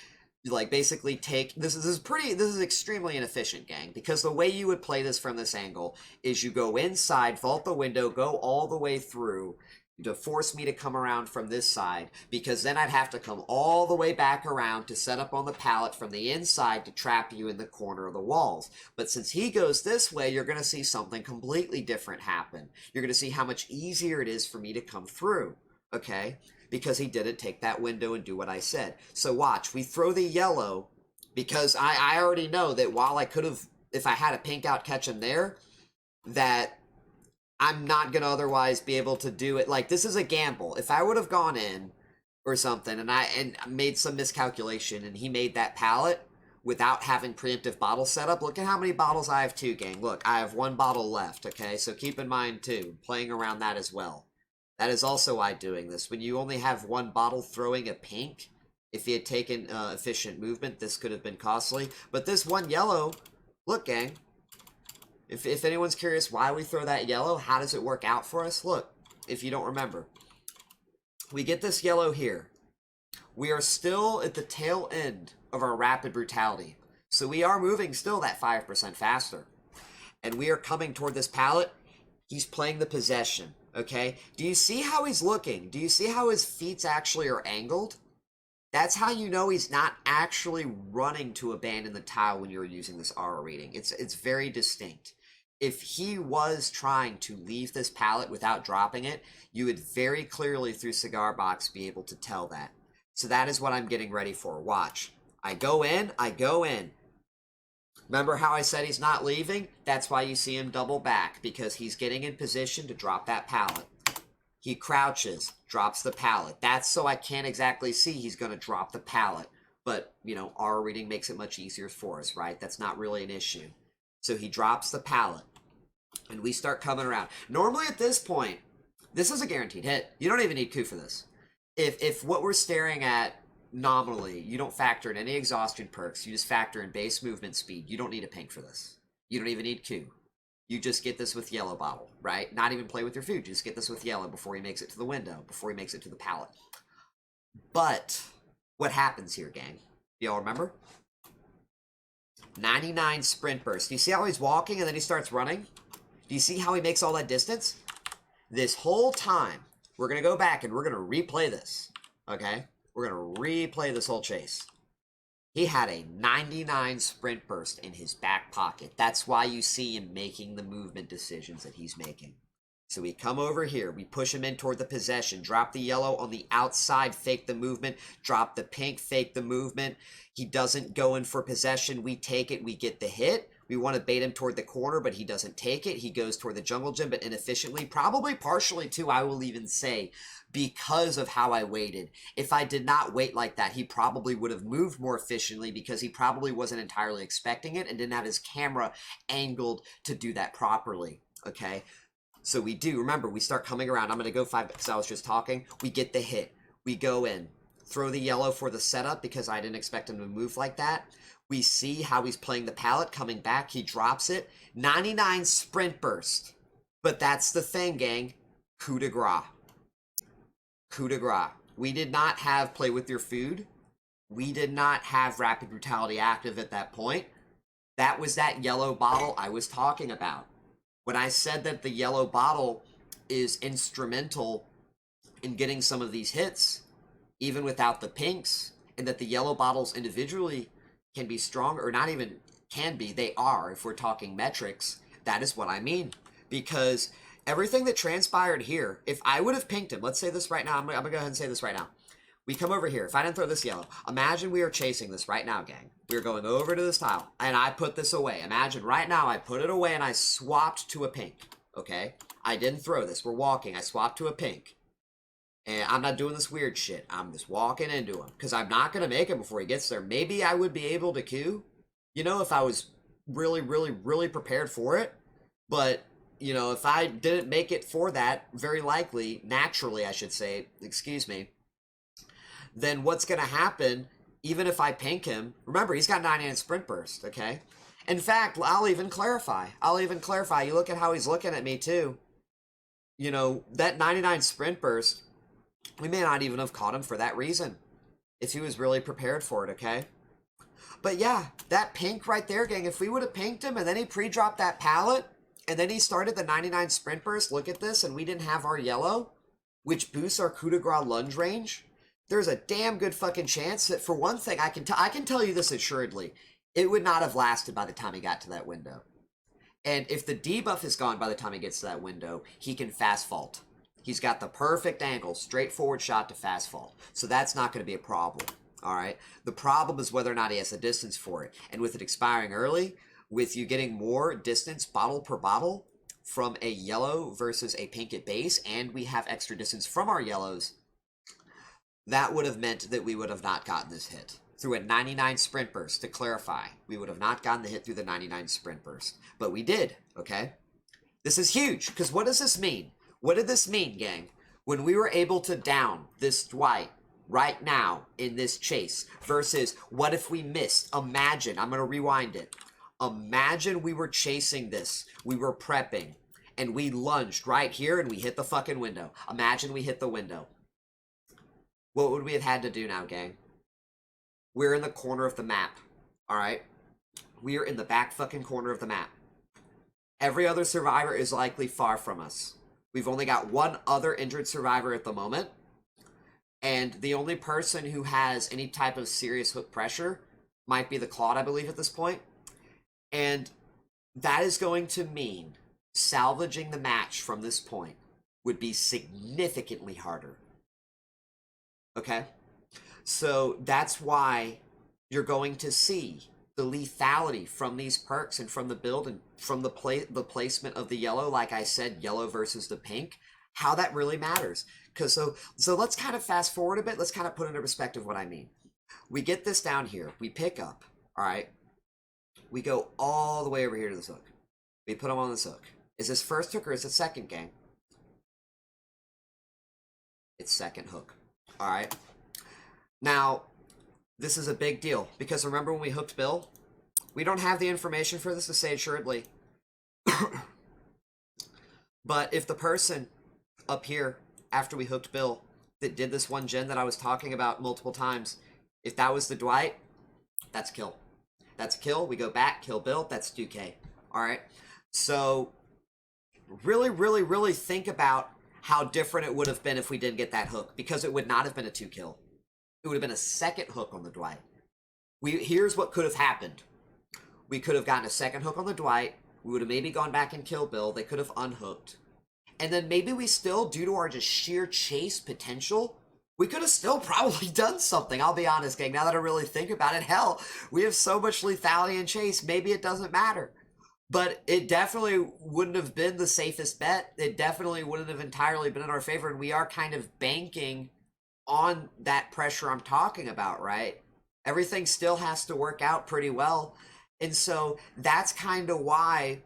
Speaker 6: like basically take, this is extremely inefficient, gang, because the way you would play this from this angle is you go inside, vault the window, go all the way through, to force me to come around from this side, because then I'd have to come all the way back around to set up on the pallet from the inside to trap you in the corner of the walls. But since he goes this way, you're going to see something completely different happen. You're going to see how much easier it is for me to come through, okay? Because he didn't take that window and do what I said. So watch, we throw the yellow, because I already know that while I could have, if I had a pink out catch him there, that I'm not going to otherwise be able to do it. Like, this is a gamble. If I would have gone in or something and I made some miscalculation and he made that pallet without having preemptive bottle setup, look at how many bottles I have too, gang. Look, I have 1 bottle left, okay? So keep in mind too, playing around that as well. That is also why doing this. When you only have 1 bottle throwing a pink, if he had taken efficient movement, this could have been costly. But this 1 yellow, look, gang. If anyone's curious why we throw that yellow, how does it work out for us? Look, if you don't remember. We get this yellow here. We are still at the tail end of our Rapid Brutality. So we are moving still that 5% faster. And we are coming toward this pallet. He's playing the possession, okay? Do you see how he's looking? Do you see how his feet actually are angled? That's how you know he's not actually running to abandon the tile when you're using this aura reading. It's very distinct. If he was trying to leave this pallet without dropping it, you would very clearly through Cigar Box be able to tell that. So that is what I'm getting ready for. Watch. I go in. Remember how I said he's not leaving? That's why you see him double back, because he's getting in position to drop that pallet. He crouches, drops the pallet. That's so I can't exactly see he's going to drop the pallet. But, you know, aura reading makes it much easier for us, right? That's not really an issue. So he drops the pallet. And we start coming around. Normally at this point, this is a guaranteed hit. You don't even need coup for this. If what we're staring at nominally, you don't factor in any exhaustion perks, you just factor in base movement speed, you don't need a pink for this. You don't even need coup. You just get this with yellow bottle, right? Not even play with your food. You just get this with yellow before he makes it to the window, before he makes it to the pallet. But what happens here, gang? Y'all remember? 99 sprint burst. Do you see how he's walking and then he starts running? Do you see how he makes all that distance? This whole time, we're going to go back and we're going to replay this, okay? We're going to replay this whole chase. He had a 99 sprint burst in his back pocket. That's why you see him making the movement decisions that he's making. So we come over here, we push him in toward the possession, drop the yellow on the outside, fake the movement, drop the pink, fake the movement. He doesn't go in for possession. We take it, we get the hit. We want to bait him toward the corner, but he doesn't take it. He goes toward the jungle gym, but inefficiently. Probably partially, too, I will even say, because of how I waited. If I did not wait like that, he probably would have moved more efficiently because he probably wasn't entirely expecting it and didn't have his camera angled to do that properly, okay? So we do. Remember, we start coming around. I'm going to go 5 because I was just talking. We get the hit. We go in. Throw the yellow for the setup because I didn't expect him to move like that. We see how he's playing the pallet, coming back. He drops it. 99 sprint burst. But that's the thing, gang. Coup de grace. Coup de grace. We did not have play with your food. We did not have Rapid Brutality active at that point. That was that yellow bottle I was talking about. When I said that the yellow bottle is instrumental in getting some of these hits, even without the pinks, and that the yellow bottles individually can be stronger, or not even can be, they are, if we're talking metrics, that is what I mean. Because everything that transpired here, if I would have pinked him, let's say this right now, I'm gonna go ahead and say this right now. We come over here, if I didn't throw this yellow, imagine we are chasing this right now, gang. We're going over to this tile, and I put this away. Imagine right now I put it away and I swapped to a pink, okay? I didn't throw this, we're walking, I swapped to a pink. And I'm not doing this weird shit. I'm just walking into him. Because I'm not going to make him before he gets there. Maybe I would be able to queue. You know, if I was really, really, really prepared for it. But, you know, if I didn't make it for that, very likely, naturally I should say, excuse me, then what's going to happen, even if I pink him, remember, he's got 99 sprint burst, okay? In fact, I'll even clarify. You look at how he's looking at me, too. You know, that 99 sprint burst, we may not even have caught him for that reason, if he was really prepared for it, okay? But yeah, that pink right there, gang, if we would have pinked him and then he pre-dropped that pallet, and then he started the 99 sprint burst, look at this, and we didn't have our yellow, which boosts our coup de grace lunge range, there's a damn good fucking chance that, for one thing, I can tell you this assuredly, it would not have lasted by the time he got to that window. And if the debuff is gone by the time he gets to that window, he can fast vault. He's got the perfect angle, straightforward shot to fast vault. So that's not going to be a problem, all right? The problem is whether or not he has the distance for it. And with it expiring early, with you getting more distance bottle per bottle, from a yellow versus a pink at base, and we have extra distance from our yellows, that would have meant that we would have not gotten this hit. Through a 99 sprint burst, to clarify, we would have not gotten the hit through the 99 sprint burst. But we did, okay? This is huge, because what does this mean? What did this mean, gang? When we were able to down this Dwight right now in this chase versus what if we missed? Imagine, I'm going to rewind it. Imagine we were chasing this, we were prepping, and we lunged right here and we hit the fucking window. Imagine we hit the window. What would we have had to do now, gang? We're in the corner of the map, alright? We are in the back fucking corner of the map. Every other survivor is likely far from us. We've only got one other injured survivor at the moment, and the only person who has any type of serious hook pressure might be the Claude, I believe, at this point. And that is going to mean salvaging the match from this point would be significantly harder. Okay? So that's why you're going to see the lethality from these perks and from the build and from the placement of the yellow, like I said, yellow versus the pink, how that really matters. Because so let's kind of fast forward a bit. Let's kind of put into perspective what I mean. We get this down here. We pick up, all right? We go all the way over here to this hook. We put them on this hook. Is this first hook or is it second, gang? It's second hook. All right. Now, this is a big deal because remember when we hooked Bill? We don't have the information for this to say assuredly. But if the person up here after we hooked Bill that did this one gen that I was talking about multiple times, if that was the Dwight, that's kill. That's a kill. We go back, kill Bill. That's 2K. All right. So really think about how different it would have been if we didn't get that hook, because it would not have been a 2-kill. It would have been a second hook on the Dwight. Here's what could have happened. We could have gotten a second hook on the Dwight. We would have maybe gone back and killed Bill. They could have unhooked. And then maybe we still, due to our just sheer chase potential, we could have still probably done something. I'll be honest, gang. Now that I really think about it, hell, we have so much lethality and chase, maybe it doesn't matter. But it definitely wouldn't have been the safest bet. It definitely wouldn't have entirely been in our favor. And we are kind of banking on that pressure I'm talking about, right? Everything still has to work out pretty well. And so that's kind of why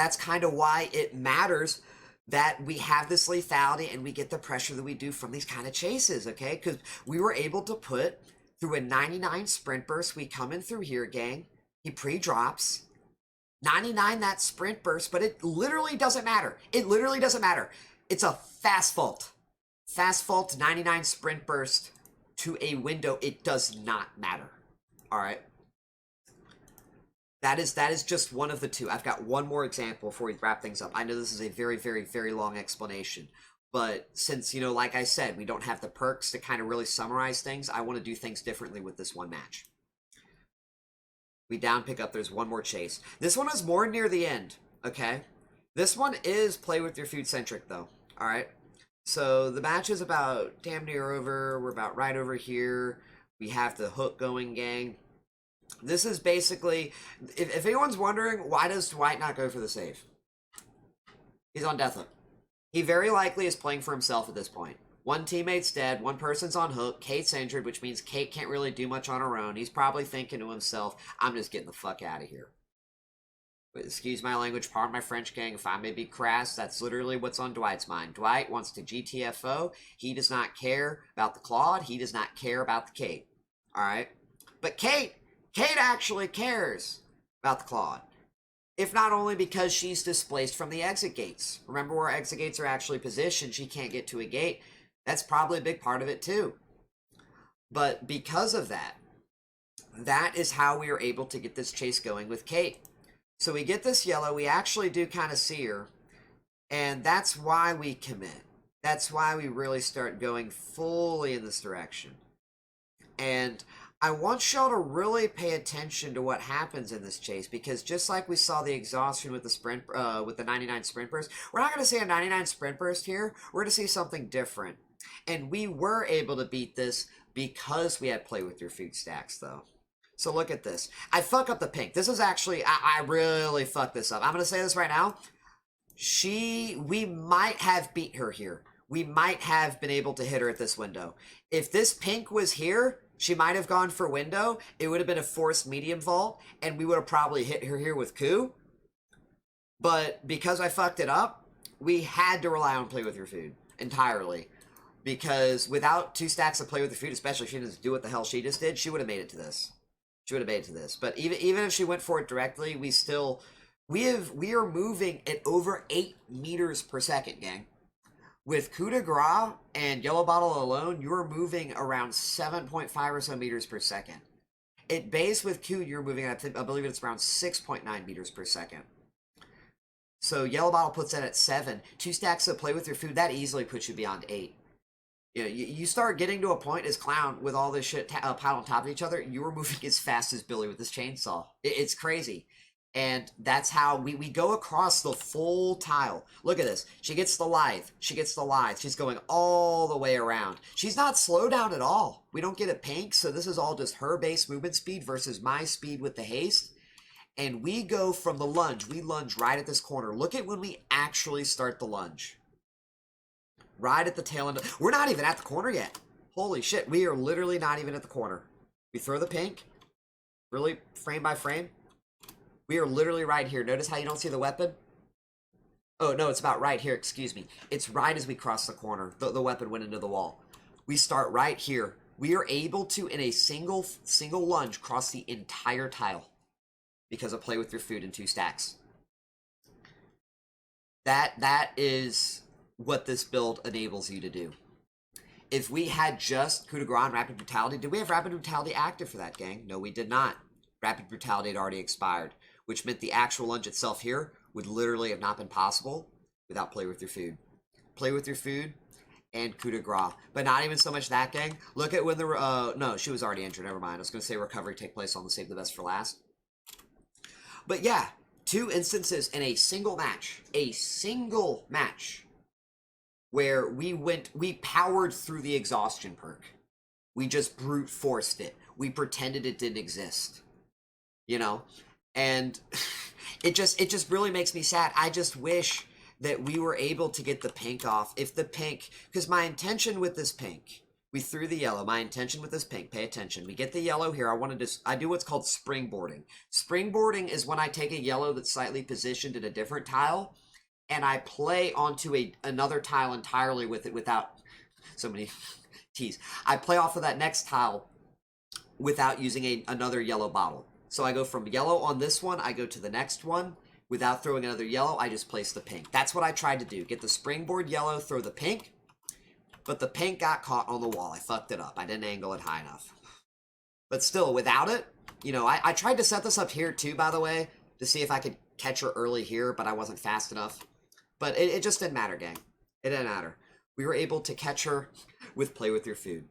Speaker 6: it matters that we have this lethality and we get the pressure that we do from these kind of chases, okay? Because we were able to put through a 99 sprint burst. We come in through here, gang. He pre-drops. 99 that sprint burst, but it literally doesn't matter. It literally doesn't matter. It's a fast fault. Fast fault 99 sprint burst to a window. It does not matter. All right. That is just one of the two. I've got one more example before we wrap things up. I know this is a very long explanation, but since, you know, like I said, we don't have the perks to kind of really summarize things, I want to do things differently with this one match. We down pick up, there's one more chase. This one is more near the end, okay? This one is play with your food centric though, all right? So the match is about damn near over. We're about right over here. We have the hook going, gang. This is basically, if anyone's wondering, why does Dwight not go for the save? He's on death hook. He very likely is playing for himself at this point. One teammate's dead, one person's on hook, Kate's injured, which means Kate can't really do much on her own. He's probably thinking to himself, I'm just getting the fuck out of here. But excuse my language, pardon my French, gang, if I may be crass, that's literally what's on Dwight's mind. Dwight wants to GTFO. He does not care about the Claude. He does not care about the Kate. Alright? But Kate actually cares about the Claude. If not only because she's displaced from the exit gates. Remember where exit gates are actually positioned, she can't get to a gate. That's probably a big part of it too. But because of that, that is how we are able to get this chase going with Kate. So we get this yellow, we actually do kind of see her, and that's why we commit. That's why we really start going fully in this direction. And I want y'all to really pay attention to what happens in this chase, because just like we saw the exhaustion with the sprint, with the 99 sprint burst, we're not going to see a 99 sprint burst here. We're going to see something different. And we were able to beat this because we had play with your food stacks, though. So look at this. I fuck up the pink. This is actually, I really fucked this up. I'm going to say this right now. we might have beat her here. We might have been able to hit her at this window. If this pink was here, she might have gone for window. It would have been a forced medium vault, and we would have probably hit her here with coup. But because I fucked it up, we had to rely on play with your food entirely. Because without 2 stacks of play with your food, especially if she didn't do what the hell she just did, she would have made it to this. She would have made it to this. But even if she went for it directly, we are moving at over 8 meters per second, gang. With coup de grace and yellow bottle alone, you're moving around 7.5 or so meters per second. At base with coup, you're moving, I believe it's around 6.9 meters per second. So yellow bottle puts that at 7. 2 stacks of play with your food, that easily puts you beyond 8. You know, you start getting to a point as Clown with all this shit piled on top of each other, you were moving as fast as Billy with this chainsaw. It's crazy. And that's how we go across the full tile. Look at this. She gets the Lithe. She gets the Lithe. She's going all the way around. She's not slowed down at all. We don't get a pink, so this is all just her base movement speed versus my speed with the haste. And we go from the lunge. We lunge right at this corner. Look at when we actually start the lunge. Right at the tail end. We're not even at the corner yet. Holy shit. We are literally not even at the corner. We throw the pink. Really, frame by frame. We are literally right here. Notice how you don't see the weapon? Oh, no, it's about right here. Excuse me. It's right as we cross the corner. The weapon went into the wall. We start right here. We are able to, in a single lunge, cross the entire tile because of play with your food in 2 stacks. That is what this build enables you to do. If we had just coup de grace and Rapid Brutality, did we have Rapid Brutality active for that, gang? No, we did not. Rapid Brutality had already expired, which meant the actual lunge itself here would literally have not been possible without play with your food. Play with your food and coup de grace. But not even so much that, gang. Look at when the, no, she was already injured, never mind. I was going to say recovery take place on the save the best for last. But yeah, 2 instances in a single match, where we powered through the exhaustion perk. We just brute forced it. We pretended it didn't exist. You know? And it just really makes me sad. I just wish that we were able to get the pink off. If the pink, because my intention with this pink, we threw the yellow. My intention with this pink, pay attention. We get the yellow here. I do what's called springboarding. Springboarding is when I take a yellow that's slightly positioned in a different tile, and I play onto another tile entirely with it without so many T's. I play off of that next tile without using another yellow bottle. So I go from yellow on this one, I go to the next one. Without throwing another yellow, I just place the pink. That's what I tried to do. Get the springboard yellow, throw the pink. But the pink got caught on the wall. I fucked it up. I didn't angle it high enough. But still, without it, you know, I tried to set this up here too, by the way, to see if I could catch her early here, but I wasn't fast enough. But it just didn't matter, gang. It didn't matter. We were able to catch her with play with your food.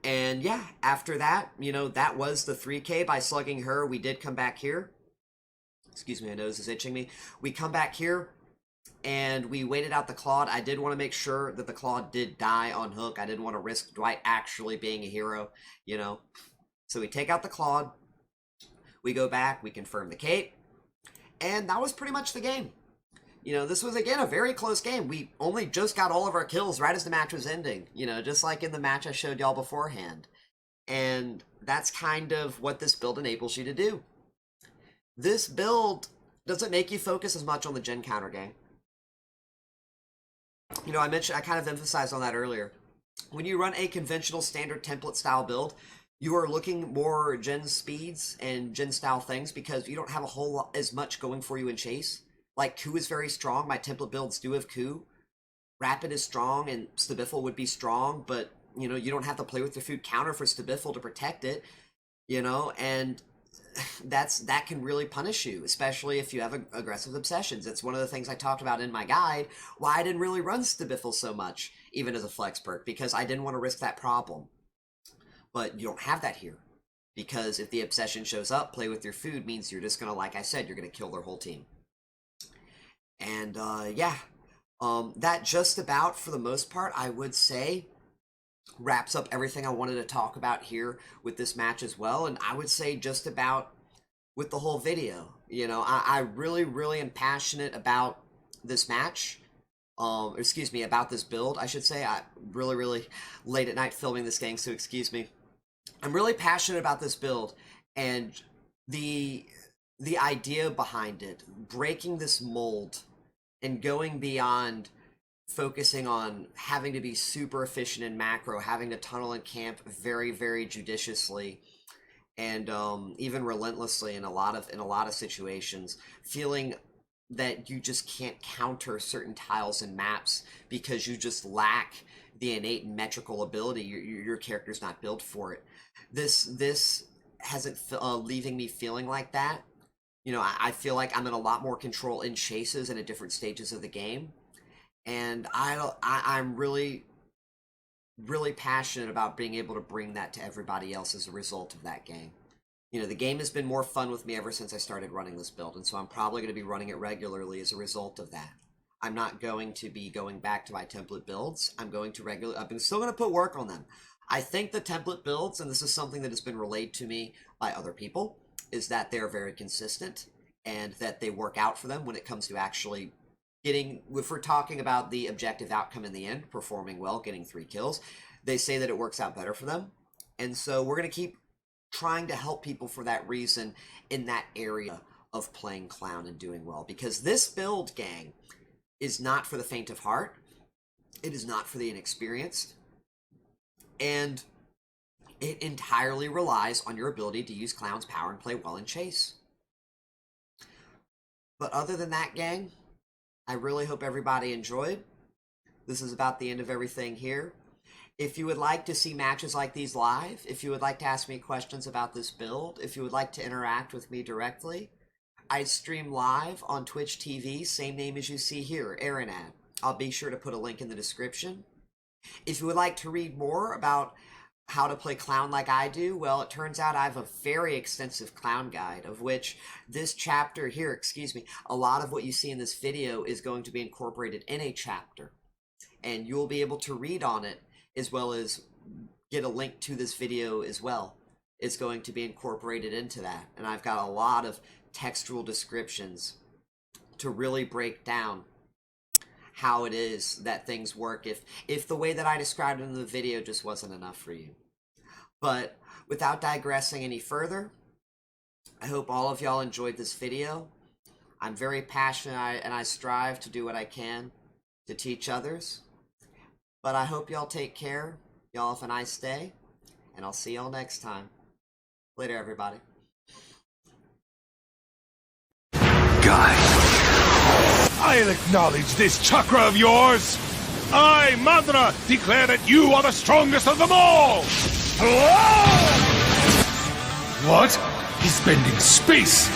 Speaker 6: And yeah, after that, you know, that was the 3K by slugging her. We did come back here. Excuse me, my nose is itching me. We come back here, and we waited out the Claude. I did want to make sure that the Claude did die on hook. I didn't want to risk Dwight actually being a hero, you know. So we take out the Claude. We go back. We confirm the cape. And that was pretty much the game. You know, this was, again, a very close game. We only just got all of our kills right as the match was ending. You know, just like in the match I showed y'all beforehand. And that's kind of what this build enables you to do. This build doesn't make you focus as much on the gen counter, gang. You know, I kind of emphasized on that earlier. When you run a conventional standard template style build, you are looking more gen speeds and gen style things because you don't have a whole lot as much going for you in chase. Like, coup is very strong. My template builds do have coup. Rapid is strong, and Stabiffle would be strong, but, you know, you don't have to play with your food counter for Stabiffle to protect it, you know, and that can really punish you, especially if you have aggressive obsessions. It's one of the things I talked about in my guide, why I didn't really run Stabiffle so much, even as a flex perk, because I didn't want to risk that problem. But you don't have that here, because if the obsession shows up, play with your food means you're just going to, like I said, you're going to kill their whole team. And, yeah, that just about, for the most part, I would say, wraps up everything I wanted to talk about here with this match as well. And I would say just about with the whole video. You know, I really, really am passionate about this match. Excuse me, about this build, I should say. I really, really late at night filming this game, so excuse me. I'm really passionate about this build, and the idea behind it, breaking this mold and going beyond focusing on having to be super efficient in macro, having to tunnel and camp very, very judiciously, and even relentlessly in a lot of situations, feeling that you just can't counter certain tiles and maps because you just lack the innate metrical ability. Your character's not built for it. This hasn't leaving me feeling like that. You know, I feel like I'm in a lot more control in chases and at different stages of the game, and I'm really, really passionate about being able to bring that to everybody else as a result of that game. You know, the game has been more fun with me ever since I started running this build, and so I'm probably going to be running it regularly as a result of that. I'm not going to be going back to my template builds. I'm still going to put work on them. I think the template builds, and this is something that has been relayed to me by other people, is that they're very consistent and that they work out for them when it comes to actually getting, if we're talking about the objective outcome in the end, performing well, getting 3 kills, they say that it works out better for them. And so we're going to keep trying to help people for that reason in that area of playing clown and doing well. Because this build, gang, is not for the faint of heart. It is not for the inexperienced. And it entirely relies on your ability to use Clown's power and play well in chase. But other than that, gang, I really hope everybody enjoyed. This is about the end of everything here. If you would like to see matches like these live, if you would like to ask me questions about this build, if you would like to interact with me directly, I stream live on Twitch TV, same name as you see here, Aaronad. I'll be sure to put a link in the description. If you would like to read more about how to play Clown like I do, well, it turns out I have a very extensive Clown guide, of which this chapter here, excuse me, a lot of what you see in this video is going to be incorporated in a chapter. And you'll be able to read on it, as well as get a link to this video as well. It's going to be incorporated into that. And I've got a lot of textual descriptions to really break down how it is that things work if the way that I described it in the video just wasn't enough for you. But without digressing any further, I hope all of y'all enjoyed this video. I'm very passionate and I strive to do what I can to teach others. But I hope y'all take care. Y'all have a nice day. And I'll see y'all next time. Later, everybody.
Speaker 5: Guys, I'll acknowledge this chakra of yours. I, Madra, declare that you are the strongest of them all. What? He's bending space.